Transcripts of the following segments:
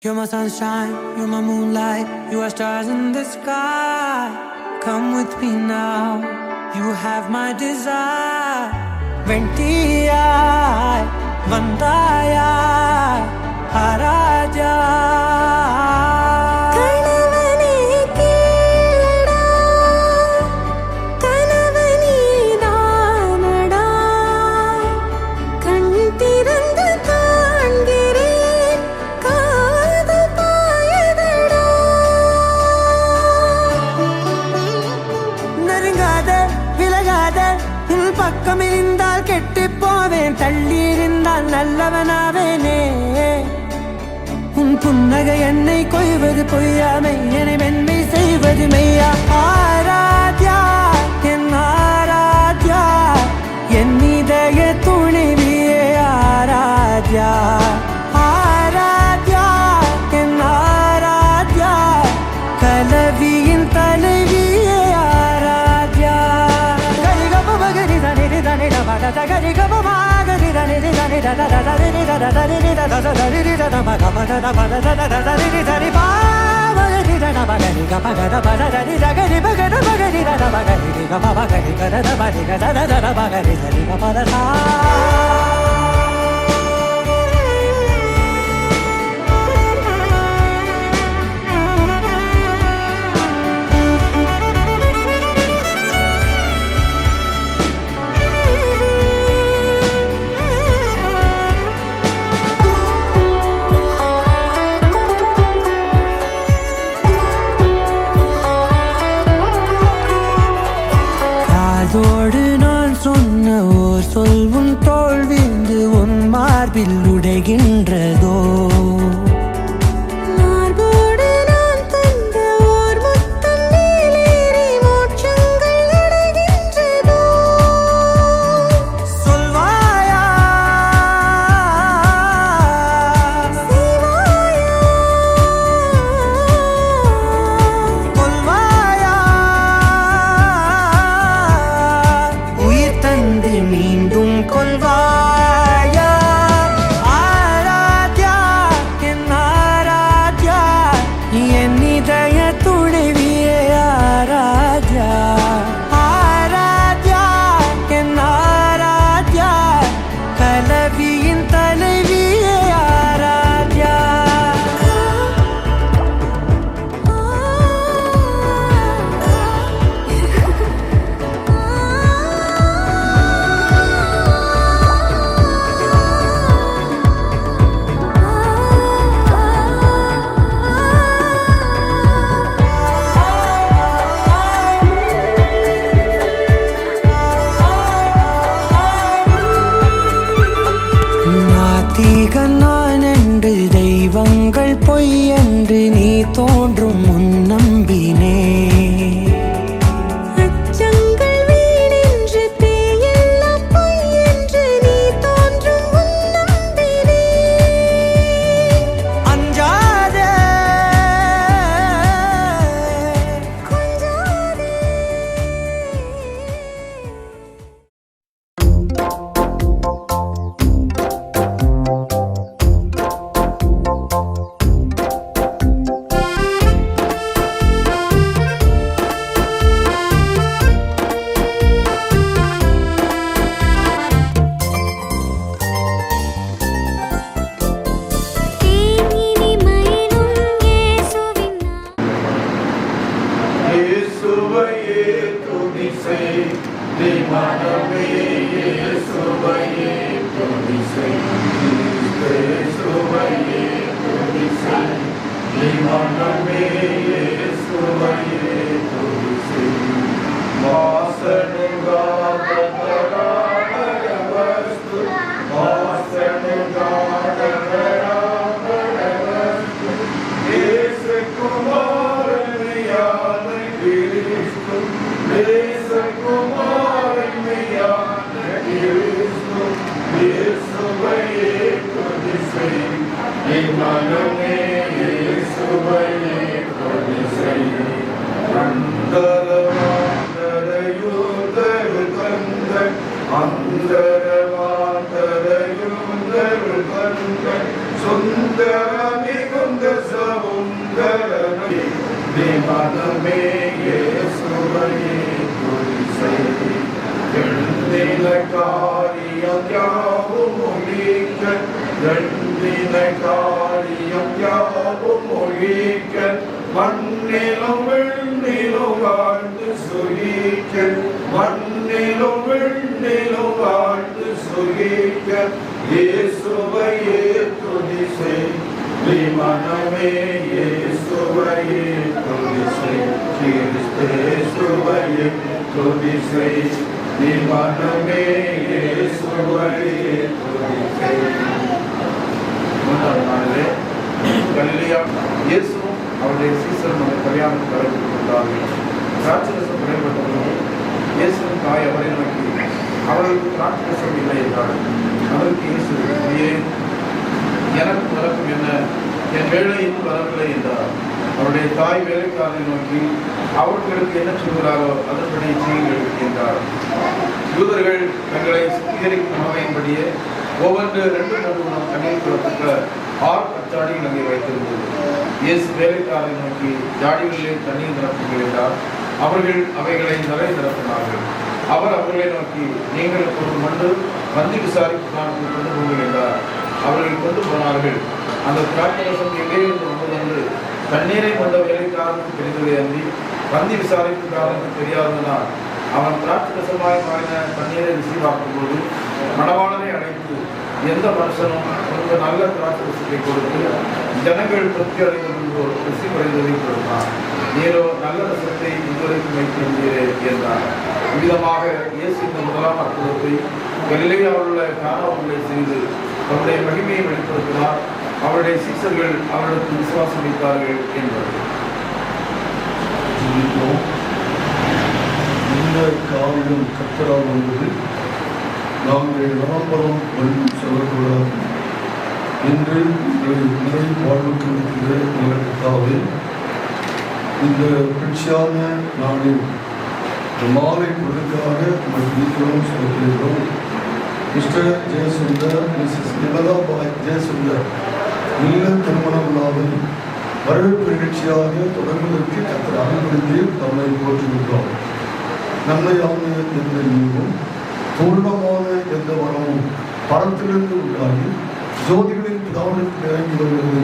You're my sunshine, you're my moonlight, you are stars in the sky. Come with me now, you have my desire. Ventiyai, vandaya, haraja. பக்கம் இருந்தால் கெட்டு போவேன், தள்ளி இருந்தால் நல்லவனாவேனே. உன் புன்னகை என்னை கொய்வது பொய்யாமை, என்னை மென்மை செய்வது மெய்யா. ஆராத்யா என் ஆராத்யா, என் இதய துணிவியே ஆராத்யா. ஆராத்யா என் Aradhya, கலவியின் தலைவியே Aradhya. Gari ga ma ga ni da ni da ni da da da da ni da da da ni da da da da ni da da ma ga ma da da ma da da da da ni da ni ba ma ga ni da na ma ga ni ga ma ga da ba da ni da ga ni ba ga da ma ga ni da da ma ga ni ga ma ga ni ga da da ma ni ga da da da ma ga ni da ni ga ma da da. அதோடு நான் சொன்ன ஓர் சொல் உன் தோல் விந்து உன் மார்பில் உடைகின்றதோ. மீண்டும் கொள்வாயா ஆராத்யா என் ஆராத்யா, என் இதய துணைவியே ஆராத்யா. ஆராத்யா என் ஆராத்யா, கலவியின் தலைவியே ஆராத்யா. யாவும் ஒழிக்க எண்ணினை காரியம் யாவும் ஒழிக்க மண்ணிலும் வெண்ணிலும் வாழ்ந்து சுகிக்க மண்ணிலும் வெண்ணிலும் வாழ்ந்து சுகிக்க இயேசுவையே துதி செய் நீ மனமே இயேசுவையே துதி செய் கிறிஸ்தேசுவையே துதி செய் நீ மனமே இயேசுவையே துதி செய். மூன்றாவது நாளிலே கலிலேயா இயேசுவும் அவருடைய சீசரும் கல்யாணம் கலந்து கொண்டார்கள். திராட்சரசம் பயன்படுத்தவும் இயேசுவின் தாய் அவரை நோக்கி அவர்களுக்கு திராட்சரசம் இல்லை என்றார். அதற்கு இயேசு ஏன் எனக்கு நடக்கும் என்ன, என் வேலை இன்னும் வரவில்லை என்றார். அவருடைய தாய் வேலைக்காரனை நோக்கி அவர்களுக்கு என்ன சொல்கிறாரோ அதன்படி செய்யுங்கள் என்றார். யூதர்கள் தங்களை சுத்திகரிக்கும் உணவையின்படியே ஒவ்வொன்று 2 குணம் தண்ணீர் கொடுக்க 6 கச்சாடிகள் அங்கே வைத்திருந்தது. இயேசு வேலைக்காரனை நோக்கி ஜாடிகளிலே தண்ணீர் நிரப்புங்கள் என்றார். அவர்கள் அவைகளை நிறைய நிரப்பினார்கள். அவர் அவர்களை நோக்கி நீங்கள் ஒரு மண்டு பந்தி விசாரிப்பு கொண்டு போங்கள் என்றார். அவர்கள் கொண்டு போனார்கள். அந்த திராட்சரசம் எங்கே இருந்து வந்ததென்று தண்ணீரை கொண்ட வேலைக்காரனுக்கு தெரிந்ததை அன்றி பந்தி விசாரிப்புக்காரனுக்கு தெரியாததனால் அவன் திராட்சரசமாய் மாறின தண்ணீரை ருசி பார்க்கும்போது மணவாளனை அழைத்து எந்த மனுஷனும் ஒரு நல்ல திராட்சரசத்தை கொடுத்து ஜனங்கள் திருப்தி அடைந்தது ருசி குறைந்ததை கொடுத்தான். நீரோ நல்ல ரசத்தை இதுவரைக்கும் வைத்திருந்தீரே என்றார். இவ்விதமாக இயேசு இந்த முதலாம் அற்புதத்தை கலிலேயாவில் உள்ள கானாவிலே செய்து அவருடைய மகிமையை வெளிப்படுத்தினார். அவருடைய சீசர்கள் அவரிடத்தில் விசுவாசம் வைத்தார்கள் என்பது. இந்த காரியம் கர்த்தரால் வந்தது. நாங்கள் விளம்பரம் வழி சொல்லக்கூடாது என்று நிலை வாழ்வுக்கு இருக்கிற நிலக்கத்தாவே இந்த மகிழ்ச்சியான நாளில் மாலை பொருளுக்காக மகிழ்ச்சியோடு செலுத்துகிறோம். மிஸ்டர் ஜெயசுந்தர், மிஸ்ஸஸ் நிமலாபாய் ஜெயசுந்தர் இல்ல திருமணம் விழாவில் வரவேற்பு நிகழ்ச்சியாக தொடங்குவதற்கு கர்த்தர் அனுமதித்து நம்மை போற்றுகின்றோம். நன்மையான எந்த நீவும் பூர்ணமான எந்த வளமும் பரத்திலிருந்து உண்டாகி ஜோதிகளின் பிதாவிற்கு இறங்கி வருகிறது.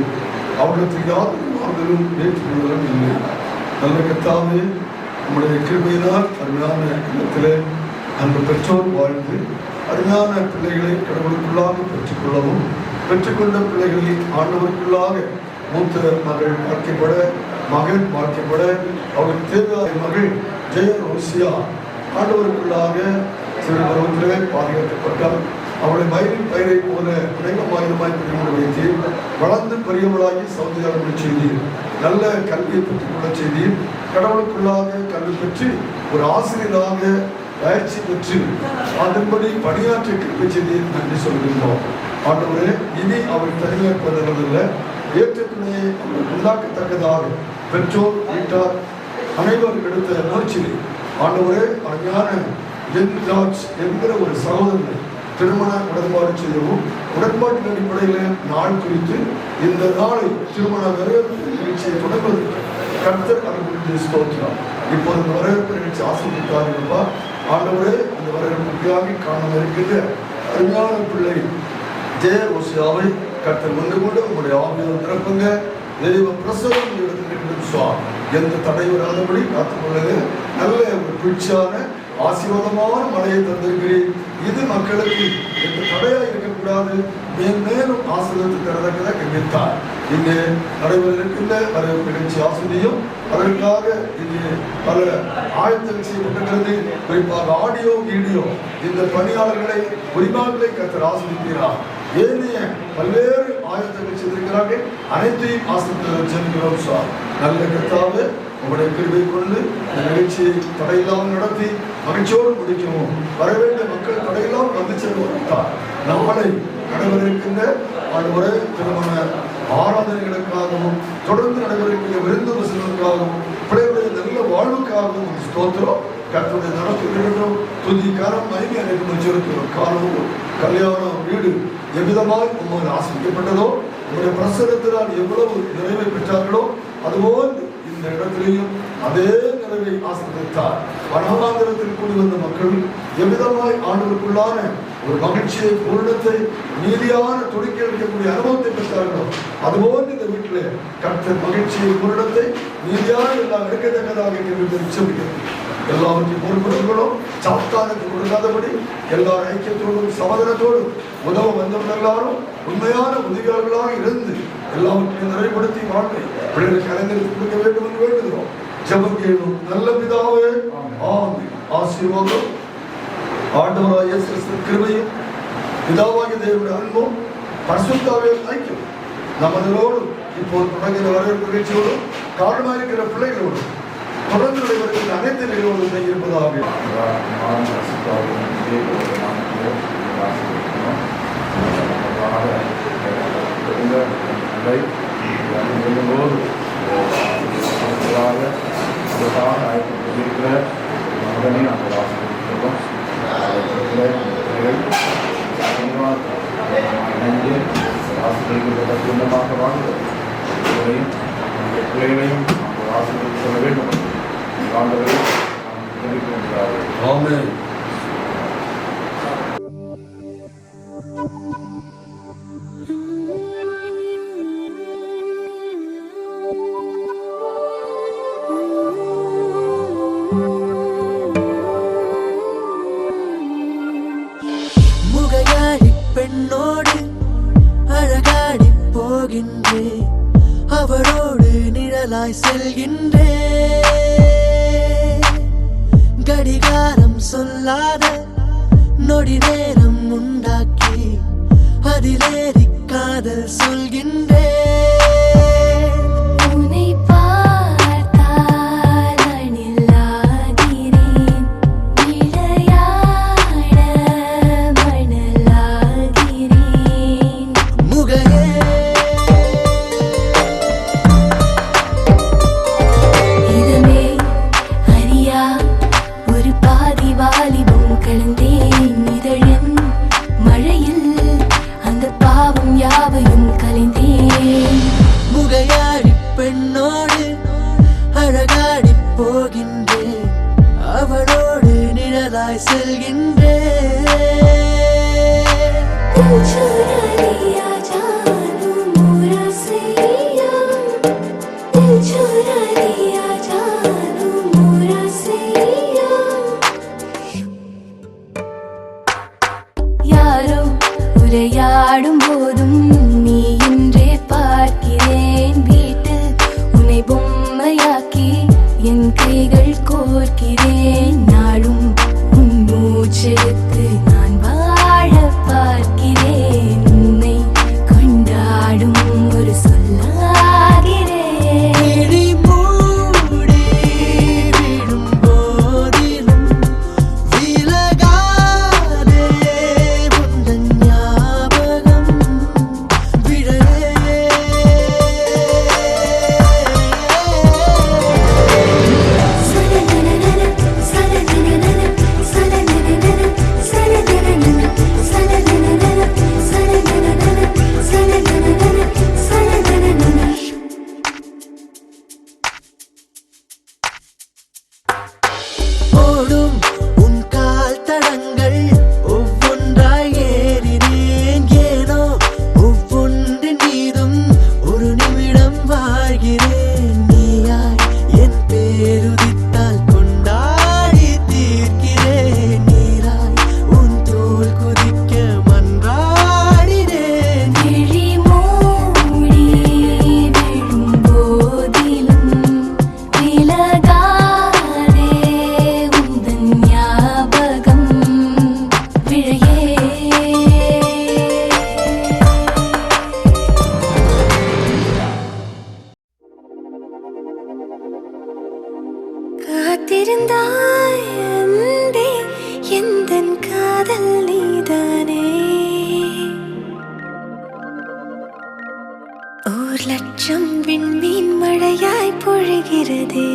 அவர்களுக்கு யாரும் மாறுதலும் ஏற்றுக்கொள்வதும் இல்லை. நல்ல கர்த்தாவே, நம்முடைய கிருபையினால் அருமையான இடத்திலே அந்த பெற்றோர் வாழ்ந்து அருமையான பிள்ளைகளை கடவுளுக்குள்ளாக பெற்றுக்கொள்ளவும், பெற்றுக்கொண்ட பிள்ளைகளை ஆண்டவருக்குள்ளாக மூத்த மகள் வாழ்க்கைப்பட, மகன் வாழ்க்கைப்பட, அவருக்கு தேவையான மகள் ஜெய ரோசியா ஆண்டவருக்குள்ளாக சிறு பருவத்திலே பாதுகாக்கப்பட்டால் அவளை மயிலின் பயிரை போல அநேகமாயிரமாய் பிரிமுறை வைத்து வளர்ந்து பெரியவளாகி சௌதியாளர்கள் செய்தீர். நல்ல கல்வியை பெற்றுக்கொள்ள செய்தீர். கடவுளுக்குள்ளாக கல்வி பெற்று ஒரு ஆசிரியராக பயிற்சி பெற்று அதன்படி பணியாற்ற கிருபை செய்தீர். நன்றி சொல்கின்றோம். ஆண்டவரே, இனி அவர் தனிமைப்படுவதில்லை. ஏற்ற துணையை உண்டாக்கத்தக்கதாக பெற்றோர் வீட்டார் அனைவரும் எடுத்த முயற்சியில் ஆண்டவரே அருமையான ஜென்ராஜ் என்கிற ஒரு சகோதரனை திருமண உடன்பாடு செய்யவும், உடன்பாட்டின் அடிப்படையில் நாள் குறித்து இந்த நாளை திருமண வரவேற்பு நிகழ்ச்சியை தொடர்வதற்கு கர்த்தர் அவர்களுடைய ஸ்தோத்திரம். இப்போது இந்த வரவேற்பு நிகழ்ச்சி ஆசிரியப்பா ஆண்டவரே, அந்த வரவேற்புக்காக காணாமல் இருக்கின்ற அருமையான பிள்ளை ஜெய ரோசியாவை கர்த்தர் வந்து கொண்டு உங்களுடைய ஆவியை திறப்புங்க. தெய்வ பிரசவம் எடுத்துக்கிட்டு எந்த தடை வராதபடி காத்துக்கொள்ளுங்க. நல்ல ஒரு குளிர்ச்சியான ஆசீர்வாதமான மழையை தந்திருக்கிறேன். இது மக்களுக்கு எந்த தடையாக இருக்கக்கூடாது, மேலும் ஆசீர்வாதத்தை தரதக்கதாக கண்டித்தார். இங்கே நடைபெற இருக்கின்ற வரவேற்பு நிகழ்ச்சி ஆசிரியம் அதற்காக இங்கே பல ஆயத்தங்கள் செய்யப்பட்டிருக்கிறது. குறிப்பாக ஆடியோ வீடியோ இந்த பணியாளர்களை குறிப்பாக கர்த்தர் ஆசிரிக்கிறார். ஏனைய பல்வேறு ஆயத்தங்கள் செய்திருக்கிறார்கள். அனைத்தையும் ஆசிரியர் சார். நல்ல கர்த்தாவே, உங்களுடைய கிருபை கொண்டு இந்த நிகழ்ச்சியை தடையில்லாமல் நடத்தி மகிழ்ச்சியோடு முடிக்கவும், வரவேண்டிய மக்கள் தடையில்லாமல் வந்து செல்வார். நாளை நடைபெற இருக்கின்ற ஆண்டவரே திருமண ஆராதனைகளுக்காகவும் தொடர்ந்து நடைபெறுகின்ற விருந்து வசதிகளுக்காகவும் பிள்ளைகளுடைய நல்ல வாழ்வுக்காகவும் ஸ்தோத்திரம். கர்த்தருடைய நடத்துகிறோம். துதி கரம் மகிமை அனைத்து வச்சிருக்கிறோம். காரணம் கல்யாணம் வீடு எவ்விதமாக உங்களை ஆசிரியப்பட்டதோ, உங்களுடைய பிரசனத்தினால் எவ்வளவு நிறைவை பெற்றார்களோ அதுபோல் இந்த இடத்திலேயும் அதே நிறைவை ஆசீர்வதித்தார். வனாந்திரத்தில் கூடி வந்த மக்கள் எவ்விதமாய் ஆண்டவருக்குள்ளான ஒரு மகிழ்ச்சியை, பூரணத்தை, நீதியான துடிக்க வைக்கக்கூடிய அனுபவத்தை பெற்றார்களோ அதுபோன்று இந்த வீட்டிலே கர்த்தர் மகிழ்ச்சியை, பூரணத்தை, நீதியான எல்லாம் எடுக்கத்தக்கதாக நிச்சயிக்கிறது. எல்லாவற்றையும் பொறுப்படுத்தணும், சாத்தானுக்கு கொடுக்காதபடி எல்லா ஐக்கியத்தோடும் சமாதானத்தோடும் உதவ வந்தவர்கள் எல்லாரும் உண்மையான உதவியாளர்களாக இருந்து எல்லாவற்றையும் நிறைவுபடுத்தி வாழ்க்கை பிள்ளைகளுக்கு கலைஞருக்கு கொடுக்க வேண்டும் என்று வேண்டுகிறோம். ஜெபம் கேளும் நல்ல பிதாவே, ஆமென். ஆசீர்வாதம் ஆண்டவராகிய இயேசு கிறிஸ்துவின் கிருபையும் பிதாவாகிய தேவனுடைய அன்பும் பரிசுத்த ஆவியின் ஐக்கியம் நமதோடு இப்போது தொடங்கிற வரவேற்பு நிகழ்ச்சியோடும் காரணமாக இருக்கிற பிள்ளைகளோடும் தொடர்ந்து நடைபெறுகின்ற அனைத்து நிகழ்வுகளும் இருப்பதாக பிள்ளைகளையும் ஆசிரியர் சொல்ல வேண்டும். ஆமென். முகையாடி பெண்ணோடு அழகாடி போகின்றேன், அவரோடு நிழலாய் செல்கின்றேன். கடிகாரம் சொல்லாத நொடி நேரம் உண்டாக்கி அதிலேறி காதல் சொல்கின்றேன். உன்னை பார்த்தால் அணிலாகிறேன், விளையாட மணலாகிறேன். முகையே இதமே அறியா ஒரு பாதி வாலிபம் கலந்தேன், இதழின் மழையில் அந்த பாவம் யாவையும் கலைந்தேன். முகையாடி பெண்ணோடு அழகாடி போகின்றேன், அவளோடு நிழலாய் செல்கின்றேன். दिल चुरा लिया जानू मोरा सैया, दिल चुरा लिया जानू मोरा सैया. யாரோ உரையாடும் போதும் நீ இன்றே பார்க்கிறேன், வீட்டில் உன்னை பொம்மையாக்கி என் கைகள் கோர்க்கிறேன். நாளும் உன் மூச்செடுத்து நான் வாழ பார்க்கிறேன், உன்னை கொண்டாடும் ஒரு சொல்லாகிறேன். விழி மூடி விடும் போதிலும் விலகாதே உந்தன் ஞாபகம் விழவே. சலனனனன சலனனனன சலனனனன சலனனனன சலனனனன சலனனனன சலனனனன சலனனனன. ஓடும் உன் கால் தடங்கள் ஒவ்வொன்றாய் ஏறினேன், ஏனோ ஒவ்வொன்றின் மீதும் ஒரு நிமிடம் வாழ்கிறேன். நீயாய் என் பேருதித்தால் கொண்டாடி தீர்க்கிறேன், நீராய் உன் தோள் குதிக்க மன்றாடினேன். விழி மூடி விழும் போதிலும் விலகாதே உந்தன் ஞாபகம் விழையே. காத்திருந்தாய் அன்பே, எந்தன் காதல் நீதானே. 1,00,000 விண்மீன் மழையாய் பொழிகிறதே.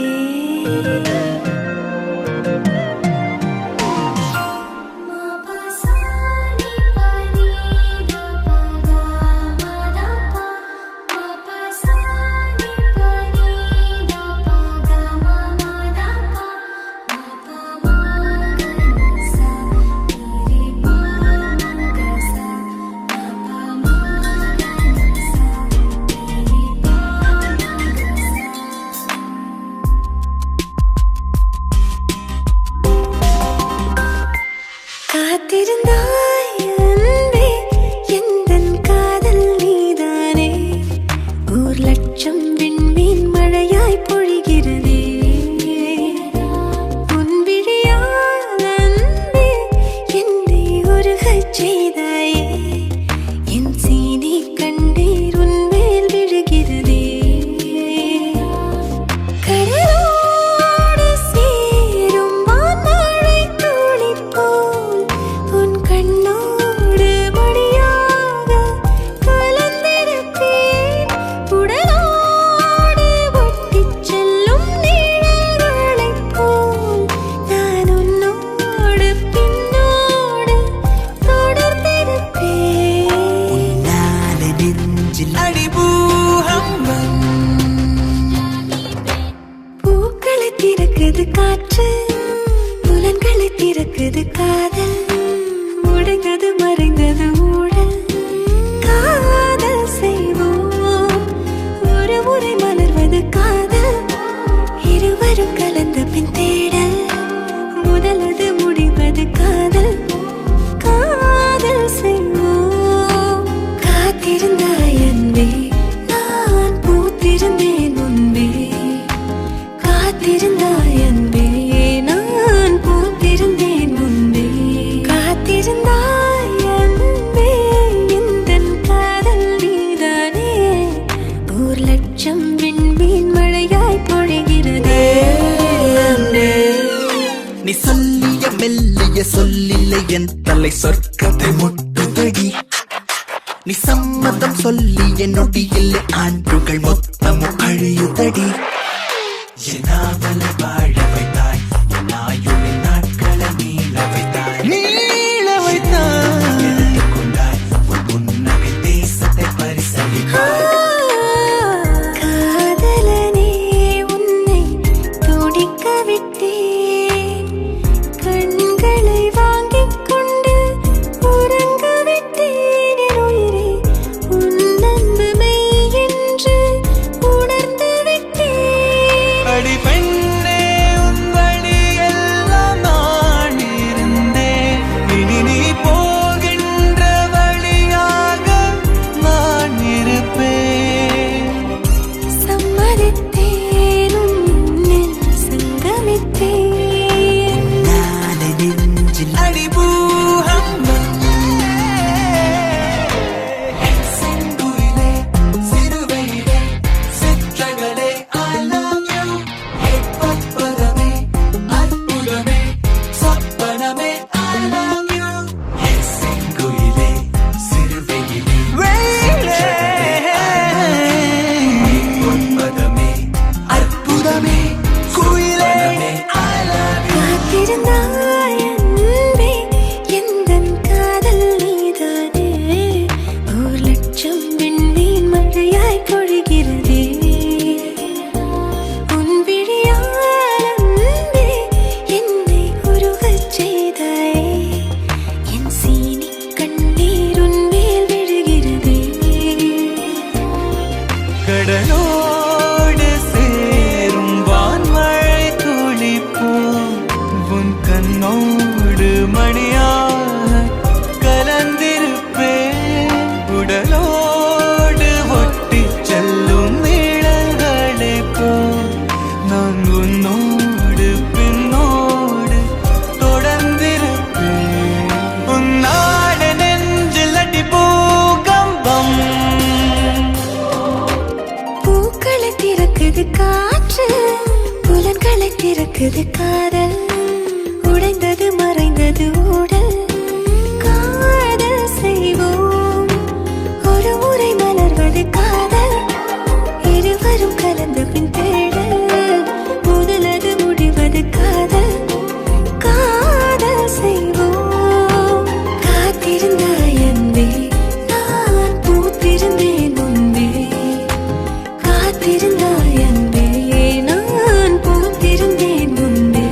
என் தலை சொர்க்கத்தை முட்டுதடி. நீ சம்மதம் சொல்லி என்னொடியில் ஆண்டுகள் மொத்தமும் அழியுதடி. என்னாவல வாழ வைத்தாய், என் ஆயுளின் நாட்களை நீள வைத்தாய், நீள வைத்தாய். கொண்டாய் உன் புன்னகை தேசத்தை பரிசளித்தாய். காதலனே உன்னை துடிக்க விட்டேன், கண்களை வாங்கிக் கொண்டு உறங்க விட்டேன். என் உயிரே உன் அன்பு மெய் என்று உணர்ந்து விட்டேன். அடி பெண்ணே உன் வழியெல்லாம் நான் இருந்தேன், இனி நீ போகின்ற வழியாக நான் இருப்பேன். சம்மதித்தேன் உன்னில் சங்கமித்தேன். நாளை நெஞ்சில் அடி பூகம்பம். செங்குயிலே சிறுவையிலே சிற்றகளே I love you. பற்பதமே அற்புதமே சொப்பனமே I love you. செங்குயிலே சிறுவையிலே பற்பதமே அற்புதமே குயிலே I love you. காத்திருந்தாய் அன்பே, எந்தன் காதல் நீதானே. ஓர் லட்சம் விண்மீன் மழையாய் பொழிகிறதே. உன் விழியால் அன்பே என்னை உருகச் செய்தாயே. என் சீனி கண்ணீர் உன் மேல் விழுகிறதே. கடலோடு சேரும் வான்மழை துளிப்போம், உன் கண்ணோடு மணியாக கலந்திருப்பேன். உடலோடு ஒட்டி செல்லும் நிழல்களை போல் நான் உன்னோடு பின்னோடு தொடர்ந்திருப்பேன். உன்னாட நெஞ்சில் அடி பூகம்பம். பூக்களை திறக்குது காற்று, புலன்களை திறக்குது காதல். உடைந்தது மறைந்தது உடல், காதல் செய்வோம். ஒரு முறை மலர்வது காதல், இருவரும் கலந்த பின் தேடல். முதலது முடிவது காதல், காதல் செய்வோம். காத்திருந்தாய் அன்பே, நான் பூத்திருந்தேன் முன்பே. காத்திருந்தாய் அன்பே, நான் பூத்திருந்தேன் முன்பே.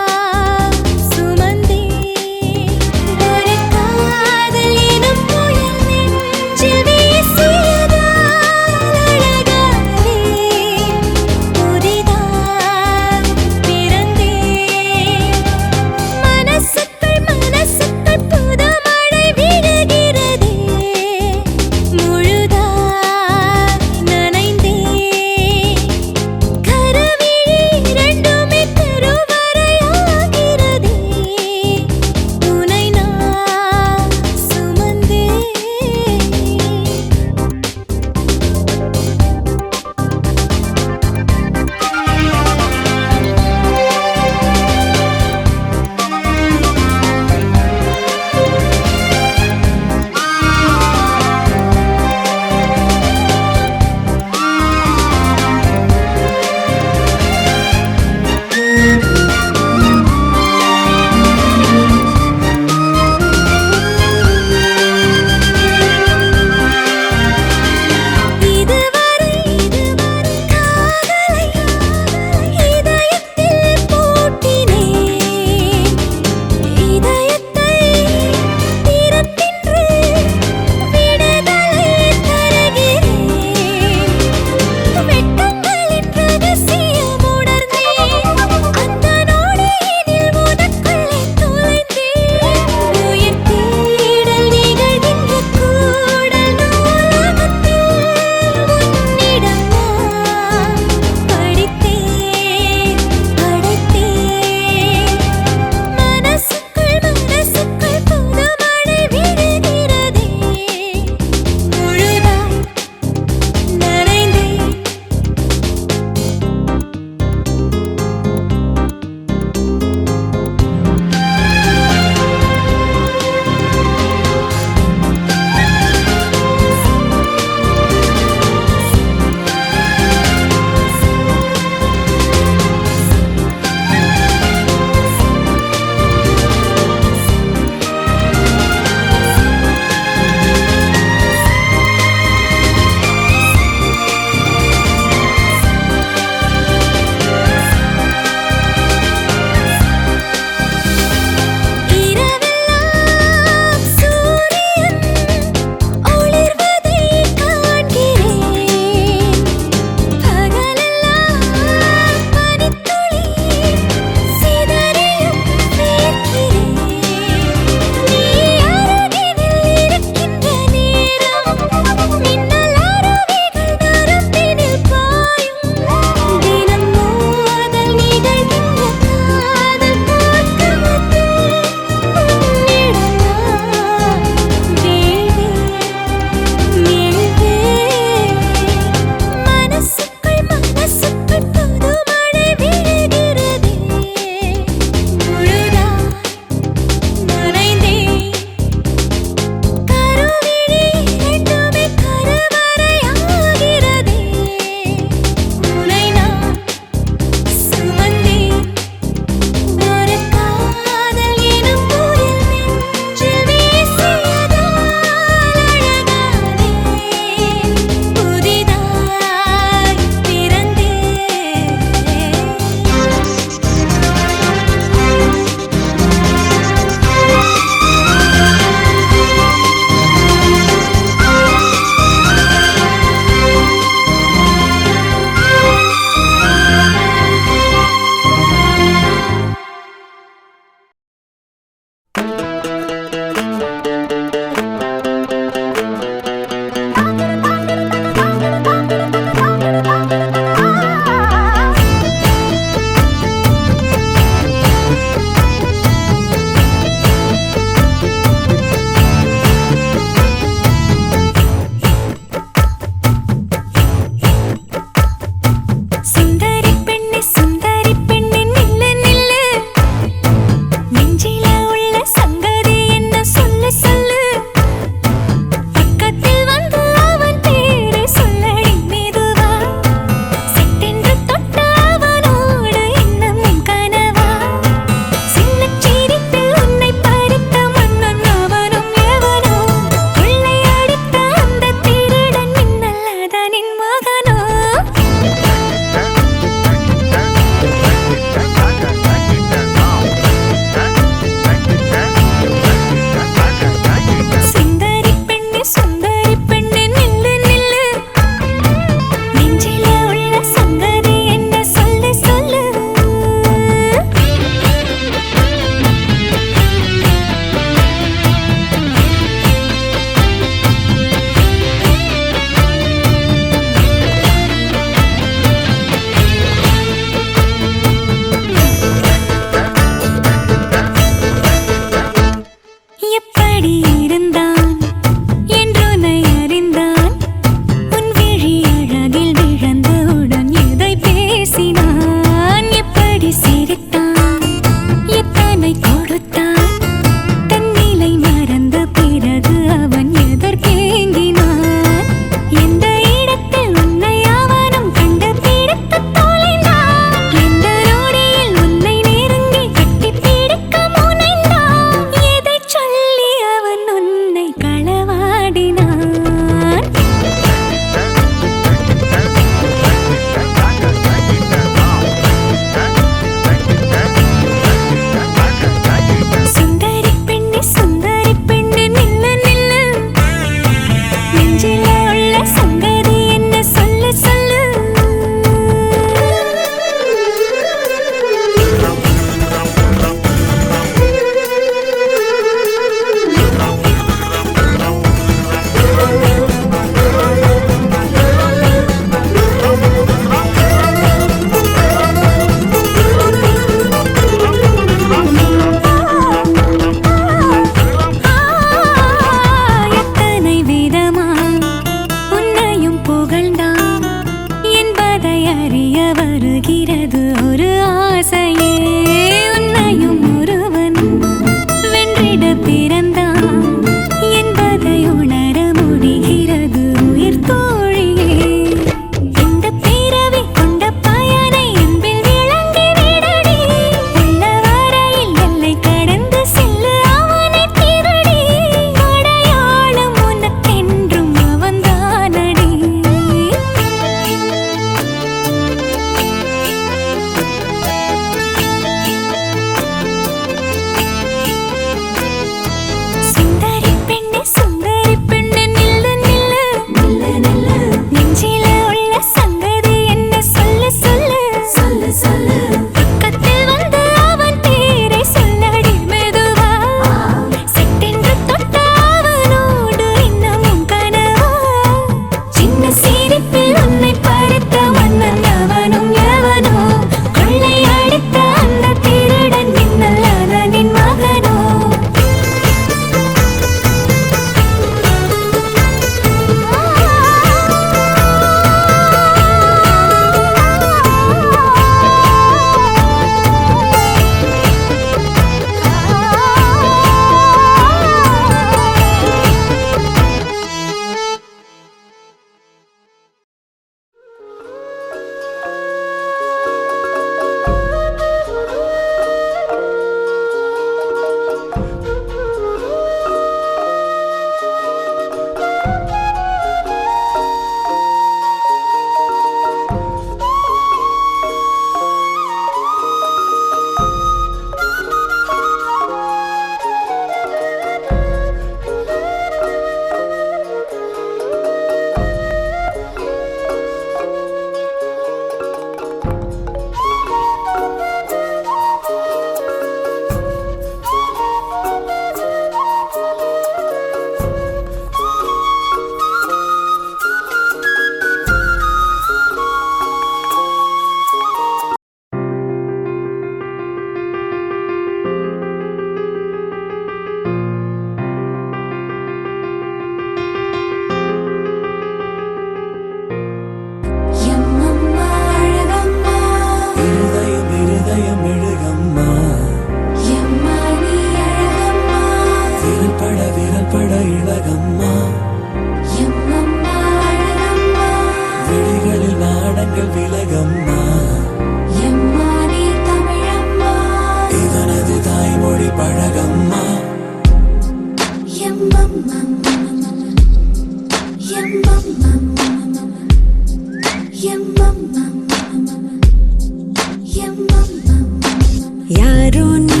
யாரோ நீ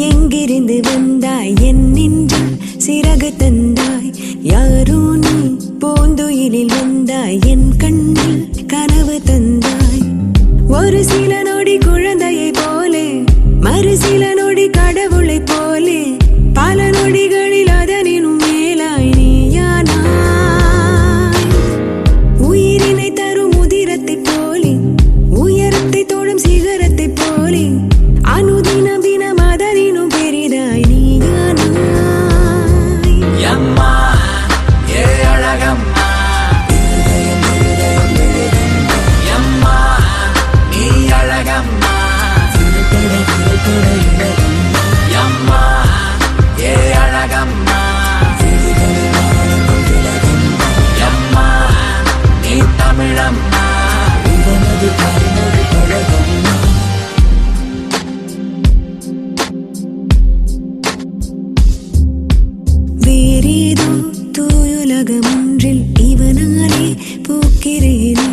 எங்கிருந்து வந்தாய் என் நெஞ்சில் சிறகு தந்தாய் யாரோ நீ பூந்துயிலில் வந்தாய் என் கண்ணில் கனவு தந்தாய் ஒரு சில நொடி குழந்தையை போலே மறு சில நொடி கடவுளை போலே பல நொடிகளில் அதனினும் மேலாய் நீயானாய் உயிரினை தரும் உதிரத்தை போலே உயரத்தை தோடும் சிகரத்தை போலே அனுதினம் தினம் அதனினும் பெரிதாய் நீயானாய் அம்மா ஏ அழகம்மா அம்மா நீ அழகம்மா அம்மா ஏ அழகம்மா அம்மா நீ தமிழம்மா வேறேதோ தூயுலகம் ஒன்றில் இவனாலே பூக்கிறேனே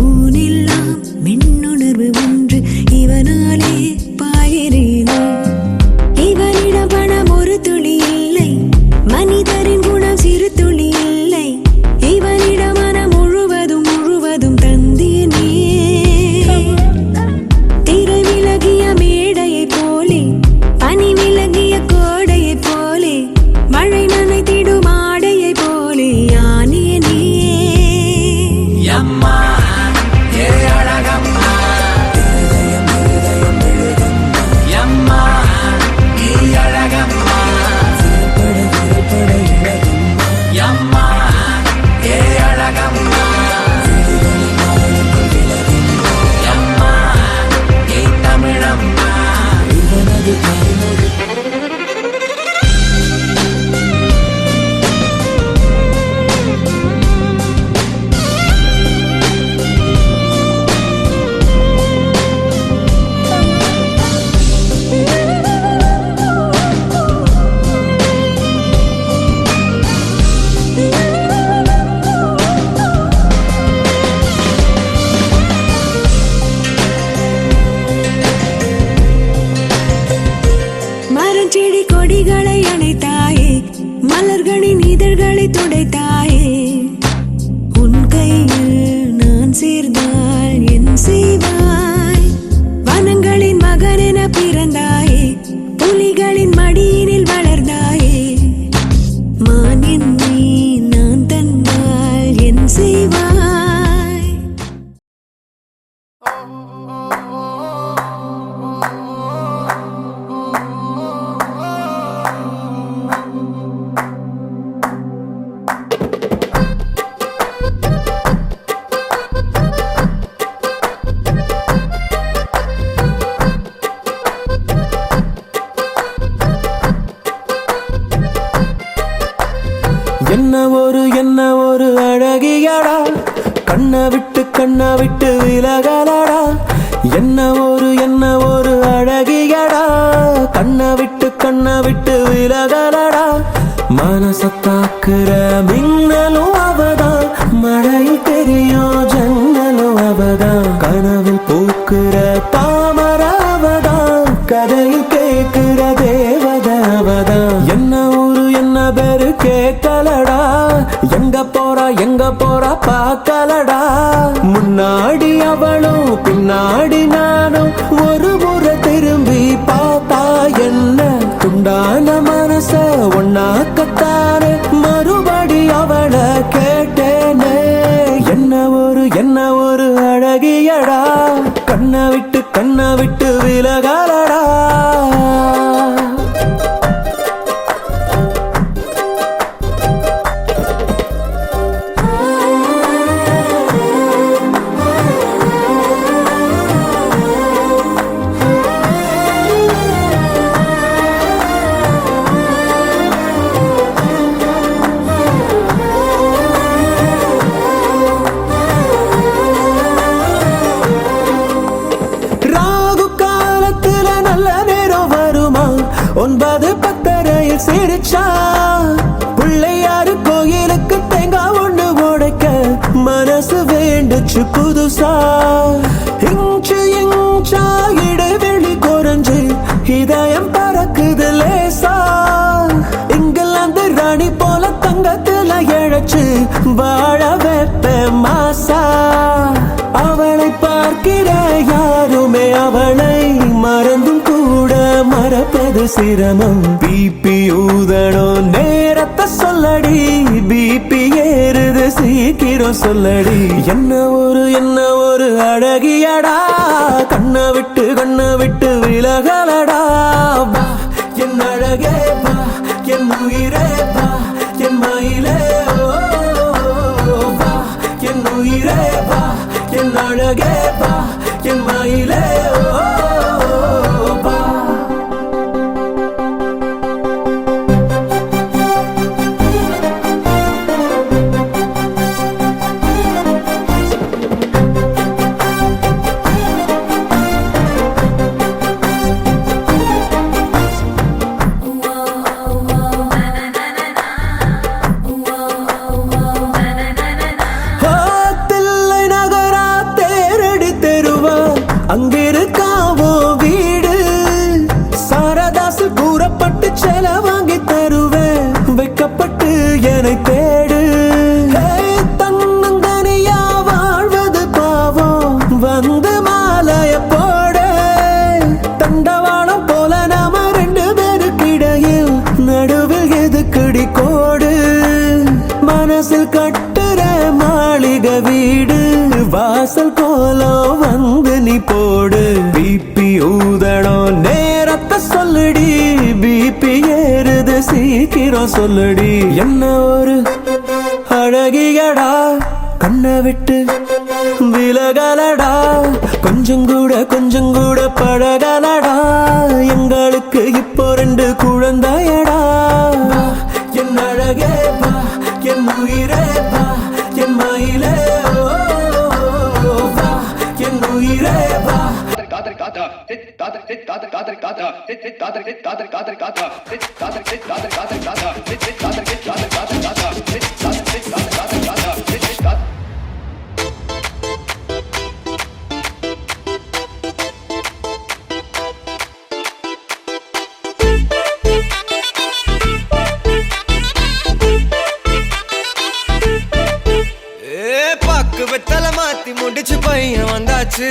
ஊனெல்லாம் மின்னுணர்வு ஒன்று இவனாலே பாயிறேனே இவனிடம் பணம் ஒரு துளி இல்லை மனிதரின் குணம் சிறு துளி இல்லை இவனிடம் மனம் முழுவதும் முழுவதும் தந்தேனே திரை விலகிய மேடையை போலே பனி விலகிய கோடையை போலே மழை நனைத்திடும் ஆடையை போலே யானேனே அம்மா ஏ அழகம்மா அம்மா நீ அழகம்மா அம்மா ஏ அழகம்மா அம்மா நீ தமிழம்மா மரஞ்செடி கொடிகளை அணைத்தாயே மலர்களின் இதழ்களை துடைத்தாயே உன் கையில் நான் சேர்ந்தால் என் செய்வாய் வனங்களின் மகனென பிறந்தாயே புலிகளின் மடியினில் வளர்ந்தாயே மான் என்னை நான் தந்தால் என் செய்வாய் என்ன ஒரு அழகியடா கண்ணை விட்டு விலகலடா என்ன ஒரு அழகியடா கண்ணை விட்டு விலகலடா மனசத்தாக்குற மின்னலும் அவதான் மழையில் தெரியும் ஜன்னலும் அவதான் கனவில் பூக்குற தாமர அவதான் கதையில் கேட்கிற தேவதாவதான் என்ன பேரு கேட்கலடா எங்க போறா பார்க்கலடா முன்னாடி அவளும் பின்னாடி நானும் ஒரு முறை திரும்பி பார்த்தா என்ன துண்டான மனச ஒன்னாக்கத்தானே மறுபடி அவளை கேட்டேனே என்ன ஒரு அழகியடா கண்ணை விட்டு விலகலடா மனசு வேண்டுச்சு புதுசா இன்ச்சு இன்ச்சா இடைவெளி குறைஞ்சு இதயம் பறக்குது லேசா இங்கிலாந்து ராணி போல தங்கத்துல இழைச்சு வாழ வைப்ப மாசா அவளை பார்க்கிற யாருமே அவளை மறந்தும் கூட மறப்பது சிரமம் பிபி ஊதணும் நேரத்தை சொல்லடி பிபி ஏறுது சீக்கிரம் சொல்லடி என்ன ஒரு அழகியடா கண்ணை விட்டு விலகலடா வா என் அழகே வா என் உயிரே வா என் மயிலே வா என் உயிரே வா என் அழகே வா என் மயிலே வா அங்கிருக்காவோ வீடு சாரதாசு கூறப்பட்டு செல வாங்கி தருவேன் வைக்கப்பட்டு என்னை தேடு தன்னந்தனியா வாழ்வது பாவம் வந்து மாலைய போட தண்டவாளம் போல நாம ரெண்டு பேருக்கிடையில் நடுவில் எதுக்குடி கோடு மனசில் கட்டுற மாளிகை வீடு வாசல் கோலம் வந்து நீ போடு பிபி ஊதணும் நேரத்தை சொல்லுடி பிபி ஏறுது சீக்கிரம் சொல்லுடி என்ன ஒரு அழகியடா கண்ணை விட்டு விலகலடா கொஞ்சம் கூட பழகலடா எங்களுக்கு இப்போ 2 குழந்தையடா என் அழகே வா என் உயிரே வா என் மயிலே வா என் உயிரே வா வெத்தலை மாத்தி முடிச்சு பையன் வந்தாச்சு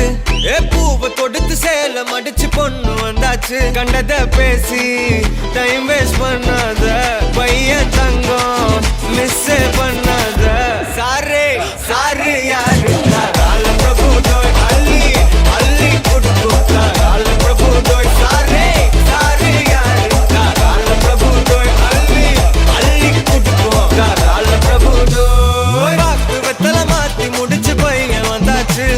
பூவை தொடுத்து சேல மடிச்சு பொண்ணு வந்தாச்சு கண்டத பேசி டைம் வேஸ்ட் பண்ணாத பையன் தங்கம் மிஸ் பண்ணாத சாரு சாரு யாரு கால பிரபு தோய் அள்ளி அள்ளி குடுக்கு கால பிரபு தோய் சாரு சாரு யாரு கால பிரபு தோய் அள்ளி அள்ளி குடுக்கு கால பிரபு தோய் வாக்கு வெத்தலை மாத்தி முடிச்சு பையன் வந்தாச்சு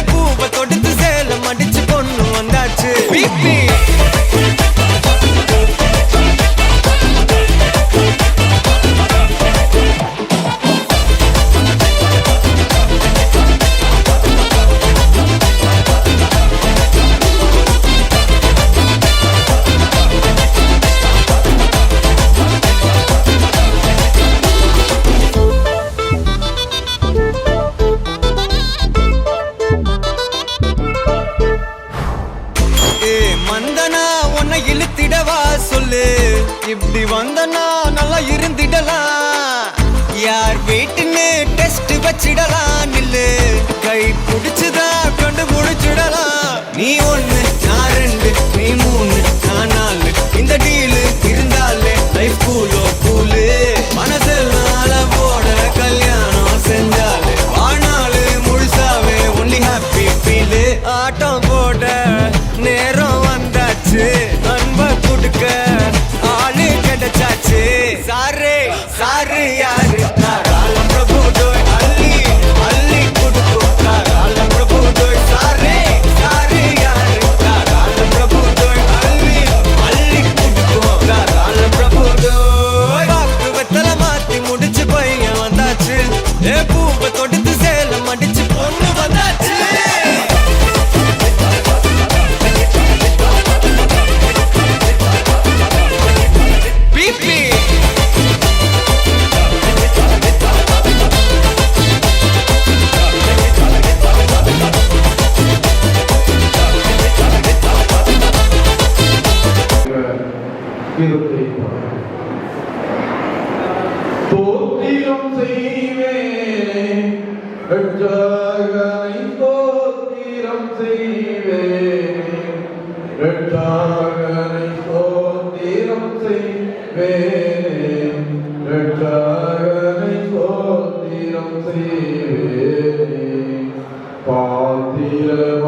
பூவை தொடுத்து சேல மடிச்சு பொண்ணு வந்தாச்சு பிபி மந்தனா உன்னை இழுத்திடவா சொல்லு இப்படி வந்தனா நல்லா இருந்திடலாம் யார் வீட்டுன்னு டெஸ்ட் வச்சிடலாம் நில்லு கை பிடிச்சுதா கொண்டு முடிச்சிடலாம் நீ 1 நான் 2 நீ 3 நான் 4 இந்த டீலு இருந்தாலே லைஃப் கூலு மனசெல்லாம் அளவோட கல்யாணம் செஞ்சாலே வாழ்நாளு முழுசாவே ஒன்லி ஹாப்பி ஃபீலு ஆட்டம் போட நேரம் வந்தாச்சு அன்ப கொடுக்க ஆளு கிடைச்சாச்சு சாரு சாரு யாரு கால பிரபு தோய் அள்ளி அள்ளி கொடுக்கு கால பிரபு தோய் சாரு சாரு யாரு கால பிரபு தோய் அள்ளி அள்ளி கொடுக்கு கால ரட்சகனை ஸ்தோத்திரம் செய்வேன், ரட்சகனை ஸ்தோத்திரம் செய்வேன், ரட்சகனை ஸ்தோத்திரம் செய்வேன். பாத்திரமாகையும்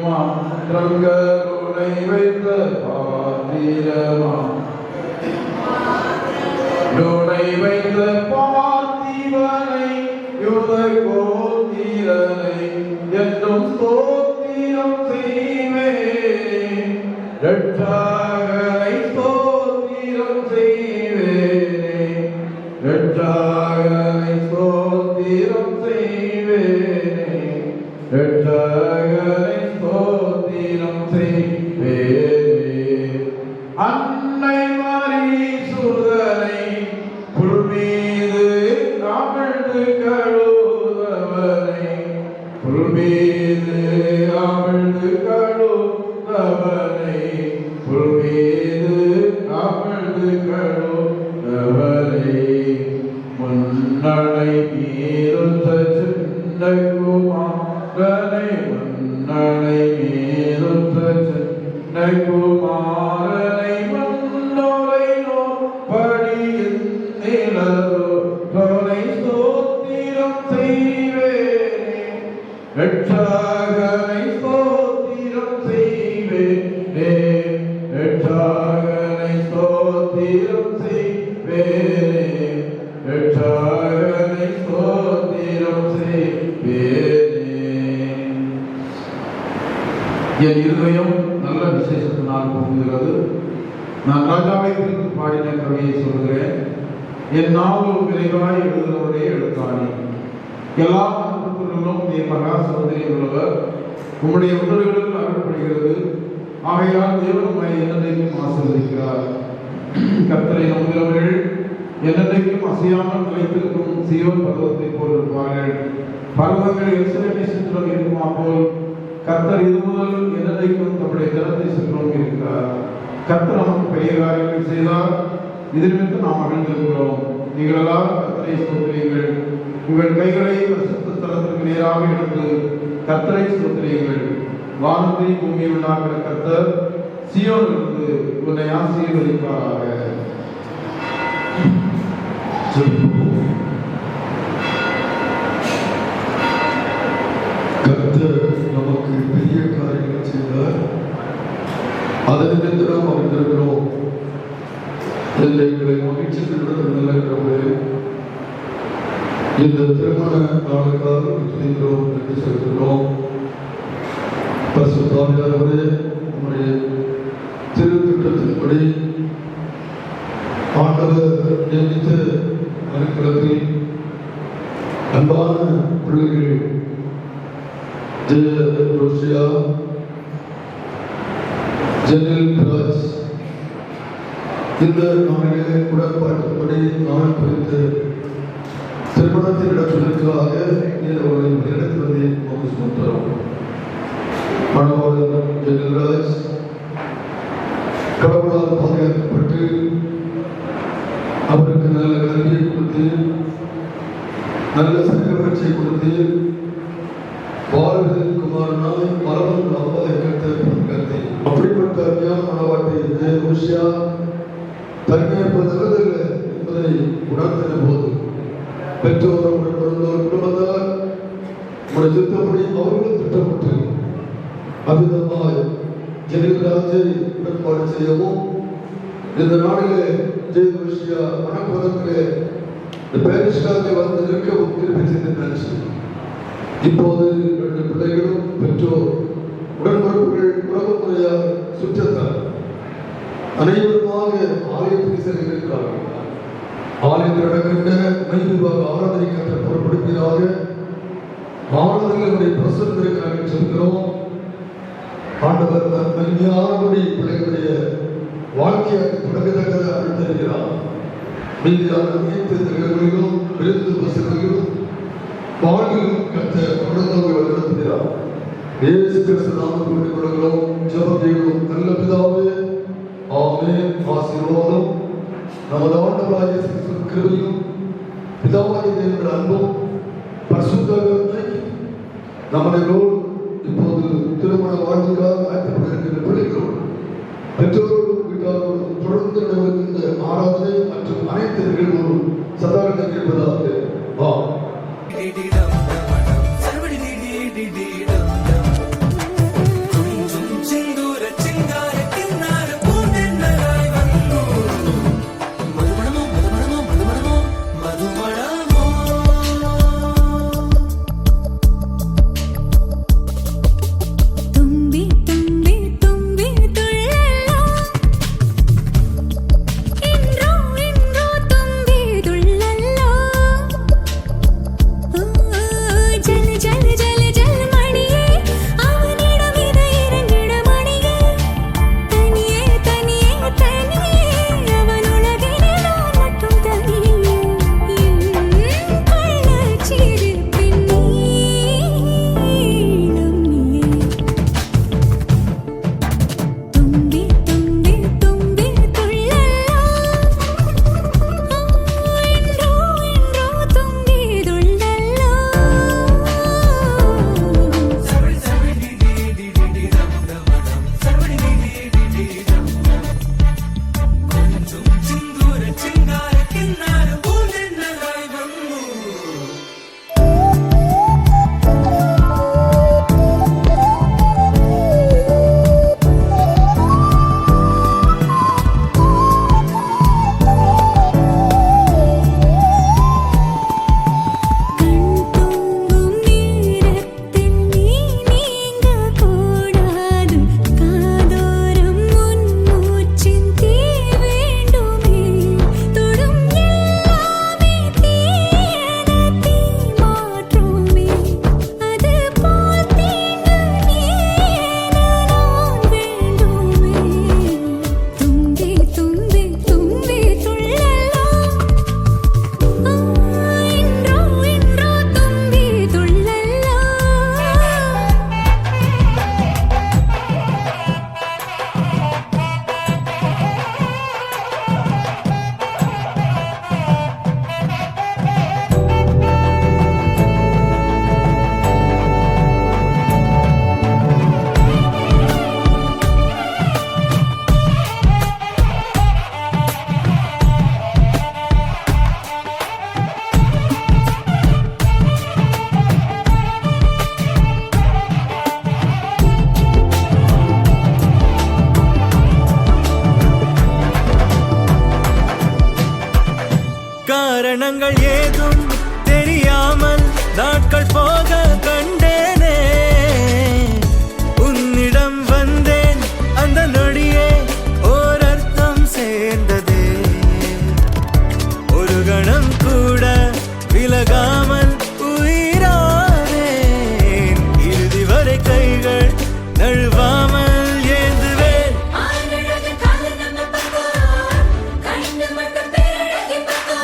மாற்றங்கருணை வைத்த பாத்திரமாய் வைத்த பார்த்திவனை யுத கோத்திரனை என்றும் ஸ்தோத்திரம் செய்வேன், ரட்சகனை ஸ்தோத்திரம் செய்வேன், ரட்சகனை ஸ்தோத்திரம் செய்வேன், ரட்சகனை ஸ்தோத்திரம் செய்வேன். அன்னை மரி சுதனை புல்மீது அமிழ்ந்து கழுதவனை, புல்மீது அமிழ்ந்து கழுதவனை, புல்மீது அமிழ்து கழுதவனை, முன்னடை மீதுத்த சின்ன குமாரனை, முன்னடை மீதுத்த சின்ன குமாரனை, முன்னோரை நோப்படியின் நிலவை ஸ்தோத்திரம் செய்வேனே, ரட்சகனை ஸ்தோத்திரம் செய்வேனே, ரட்சகனை ஸ்தோத்திரம் செய்வேனே, ரட்சகனை ஸ்தோத்திரம் செய்வேனே. என் இருதயம் நல்ல விசேஷத்தினால் பொங்குகிறது. நான் ராஜாவை குறித்து பாடின கவியை சொல்கிறேன். என் நாவல் விரைவாய் எழுதுகிறவரே எழுத்தாணி, எல்லா மனப்புகளிலும் நீ மகா சோதனை உள்ளவர், உம்முடைய உதடுகளில் அகப்படுகிறது. ஆகையால் தேவன் உம்மை என்னென்றைக்கும் ஆசீர்வதிக்கிறார். கர்த்தரை நம்புகிறவர்கள் என்னென்றைக்கும் அசையாமல் நிலைத்திருக்கும் சீயோன் பர்வதத்தை போல் இருப்பார்கள். பர்வதங்கள் எருசலேமை சுற்றிலும் இருக்குமா போல் கர்த்தர் இது முதல் என்னென்றைக்கும் தம்முடைய தினத்தை சுற்றிலும் இருக்கிறார். கர்த்தர் நமக்கு பெரிய காரியங்கள் செய்தார், இதிலிருந்து நாம் மகிழ்ந்திருக்கிறோம். நீங்கள் எல்லாரும் கர்த்தரை ஸ்தோத்திரியுங்கள். உங்கள் கைகளை பரிசுத்த ஸ்தலத்திற்கு நேராக எடுத்து கர்த்தரை ஸ்தோத்திரியுங்கள். வானத்தை பூமியை உண்டாக்குற கர்த்தர் சீயோனிலிருந்து உன்னை ஆசீர்வதிப்பாராக. கர்த்தர் நமக்கு பெரிய காரியங்கள் செய்தார், அதனிலிருந்து நாம் அறிந்திருக்கிறோம். எங்களை மகிழ்ச்சி நிலைக்கிறோம். இந்த திருமண நாளுக்காக துணிகிறோம் என்று சொல்கிறோம். பரிசுத்தாவியானவரே, நம்முடைய திருத்திட்டத்தின்படி ஆண்டவர் நியமித்த அனுக்கிரகத்தில் அன்பான பிள்ளைகள் ஜெய ரோஷியா, ஜெனில் ராஜ் இந்த நாளிலே உடன்பாட்டுப்படி நாள் குறித்து திருமணத்தை நடத்துவதற்காக அவர்களை இடத்திலிருந்து நோக்கி சுமத்துகிறோம். மணவாளன் ஜெனில் ராஜ் கடவுளால் பாதுகாக்கப்பட்டு அவருக்கு நல்ல கல்வியை கொடுத்து நல்ல சங்கபட்சியை கொடுத்து வாழ்வதற்கு குமாரனாய் மரபன் அவ்வாறு கருத்தை அப்படிப்பட்ட அருமையான மனவாட்டை ஜெயரோஷியா தனிமைப்பது நல்லதில்லை என்பதை உணர்த்தின போது பெற்றோர் உடன்படுந்தோர் குடும்பத்தார் உடைய திட்டப்படி அவர்களும் திட்டப்பட்டு அவ்விதமாய் ஜெனில்ராஜை உடன்பாடு செய்யவும் இந்த நாளிலே ஜெயரோஷியா மனப்பதத்திலே இந்த பேரிஷ்காரை வந்து நிற்கவும் திருப்பி நினைச்சு இப்போது இரண்டு பிள்ளைகளும் பெற்றோர் உடன்படுப்புகள் உறவு முறையாக சுற்றத்தார் அனைவருமாக ஆலயத்துக்கு செல்கிறார்கள். ஆலயத்தில் நடக்கின்ற மைவிவாக ஆராதனை கற்ற பொருட்படுத்தியாக ஆளுநர்களுடைய பிரசனத்திற்கு நாங்கள் செல்கிறோம். ஆண்டவர் மகிமையானபடி பிள்ளைகளுடைய வாழ்க்கையை தொடங்கத்தக்கதை அழுத்தருகிறார். மீதியான அனைத்து நிகழ்வுகளிலும் விருந்து வசதிகளிலும் வாழ்வில் கற்ற தொடர்ந்தவர்கள் வழிநடத்துகிறார். இயேசு கிறிஸ்து நாமத்தில் கொடுக்கிறோம், ஜெபம் செய்கிறோம். நல்ல பிதாவே, ஆமென். ஆசீர்வாதம் நமது ஆண்டவராகிய இயேசு கிறிஸ்துவின் கிருபையும் பிதாவாகிய தேவனுடைய அன்பும் பரிசுத்தத்தை நம்மளோடு இப்போது திருமண வாழ்வுக்காக ஆயத்தப்பட்டிருக்கிற பிள்ளைகளோடு பெற்றோரோடும் வீட்டாரோடும் தொடர்ந்து நடக்கின்ற ஆராதனை மற்றும் அனைத்து நிகழ்வுகளும் சதாரண கேட்பதாக வா. தும்பி தும்பி தும்பி துள்ளலோ இன்றோ இன்றோ தும்பி துள்ளலோ ஜல் ஜல் ஜல் ஜல் மணியே அவனிடம் இதை இரண்டிட மணியே தனியே தனியே தனியே அவன் உலகிலே நான் மட்டும் தனியே கள்ளச்சிறு பெண்ணே நீயே தும்பி தும்பி தும்பி துள்ளலோ இன்றோ இன்றோ தும்பி துள்ளலோ கண் தூங்கும் நேரத்தில் நீ நீங்க கூடாது காதோரம் உன் மூச்சின் தீ வேண்டுமே தொடும் எல்லாமே தீயன தீ மாற்றுமே அது போல் தீண்டு நீயென நான் வேண்டுமே தும்பி தும்பி தும்பி துள்ளலோ இன்றோ இன்றோ தும்பி துள்ளலோ காரணங்கள் ஏதும் தெரியாமல் நாட்கள் போக கண்டேனே உன்னிடம் வந்தேன் அந்த நொடியே ஓர் அர்த்தம் சேர்ந்ததே ஒரு கணம் கூட விலகாமல் உயிரானேன் இறுதி வரை கைகள் நழுவாமல் ஏந்துவேன் ஆனழகு கால நம்ம பக்கோ கண்ணு மட்டும் பேரழகி பக்கோ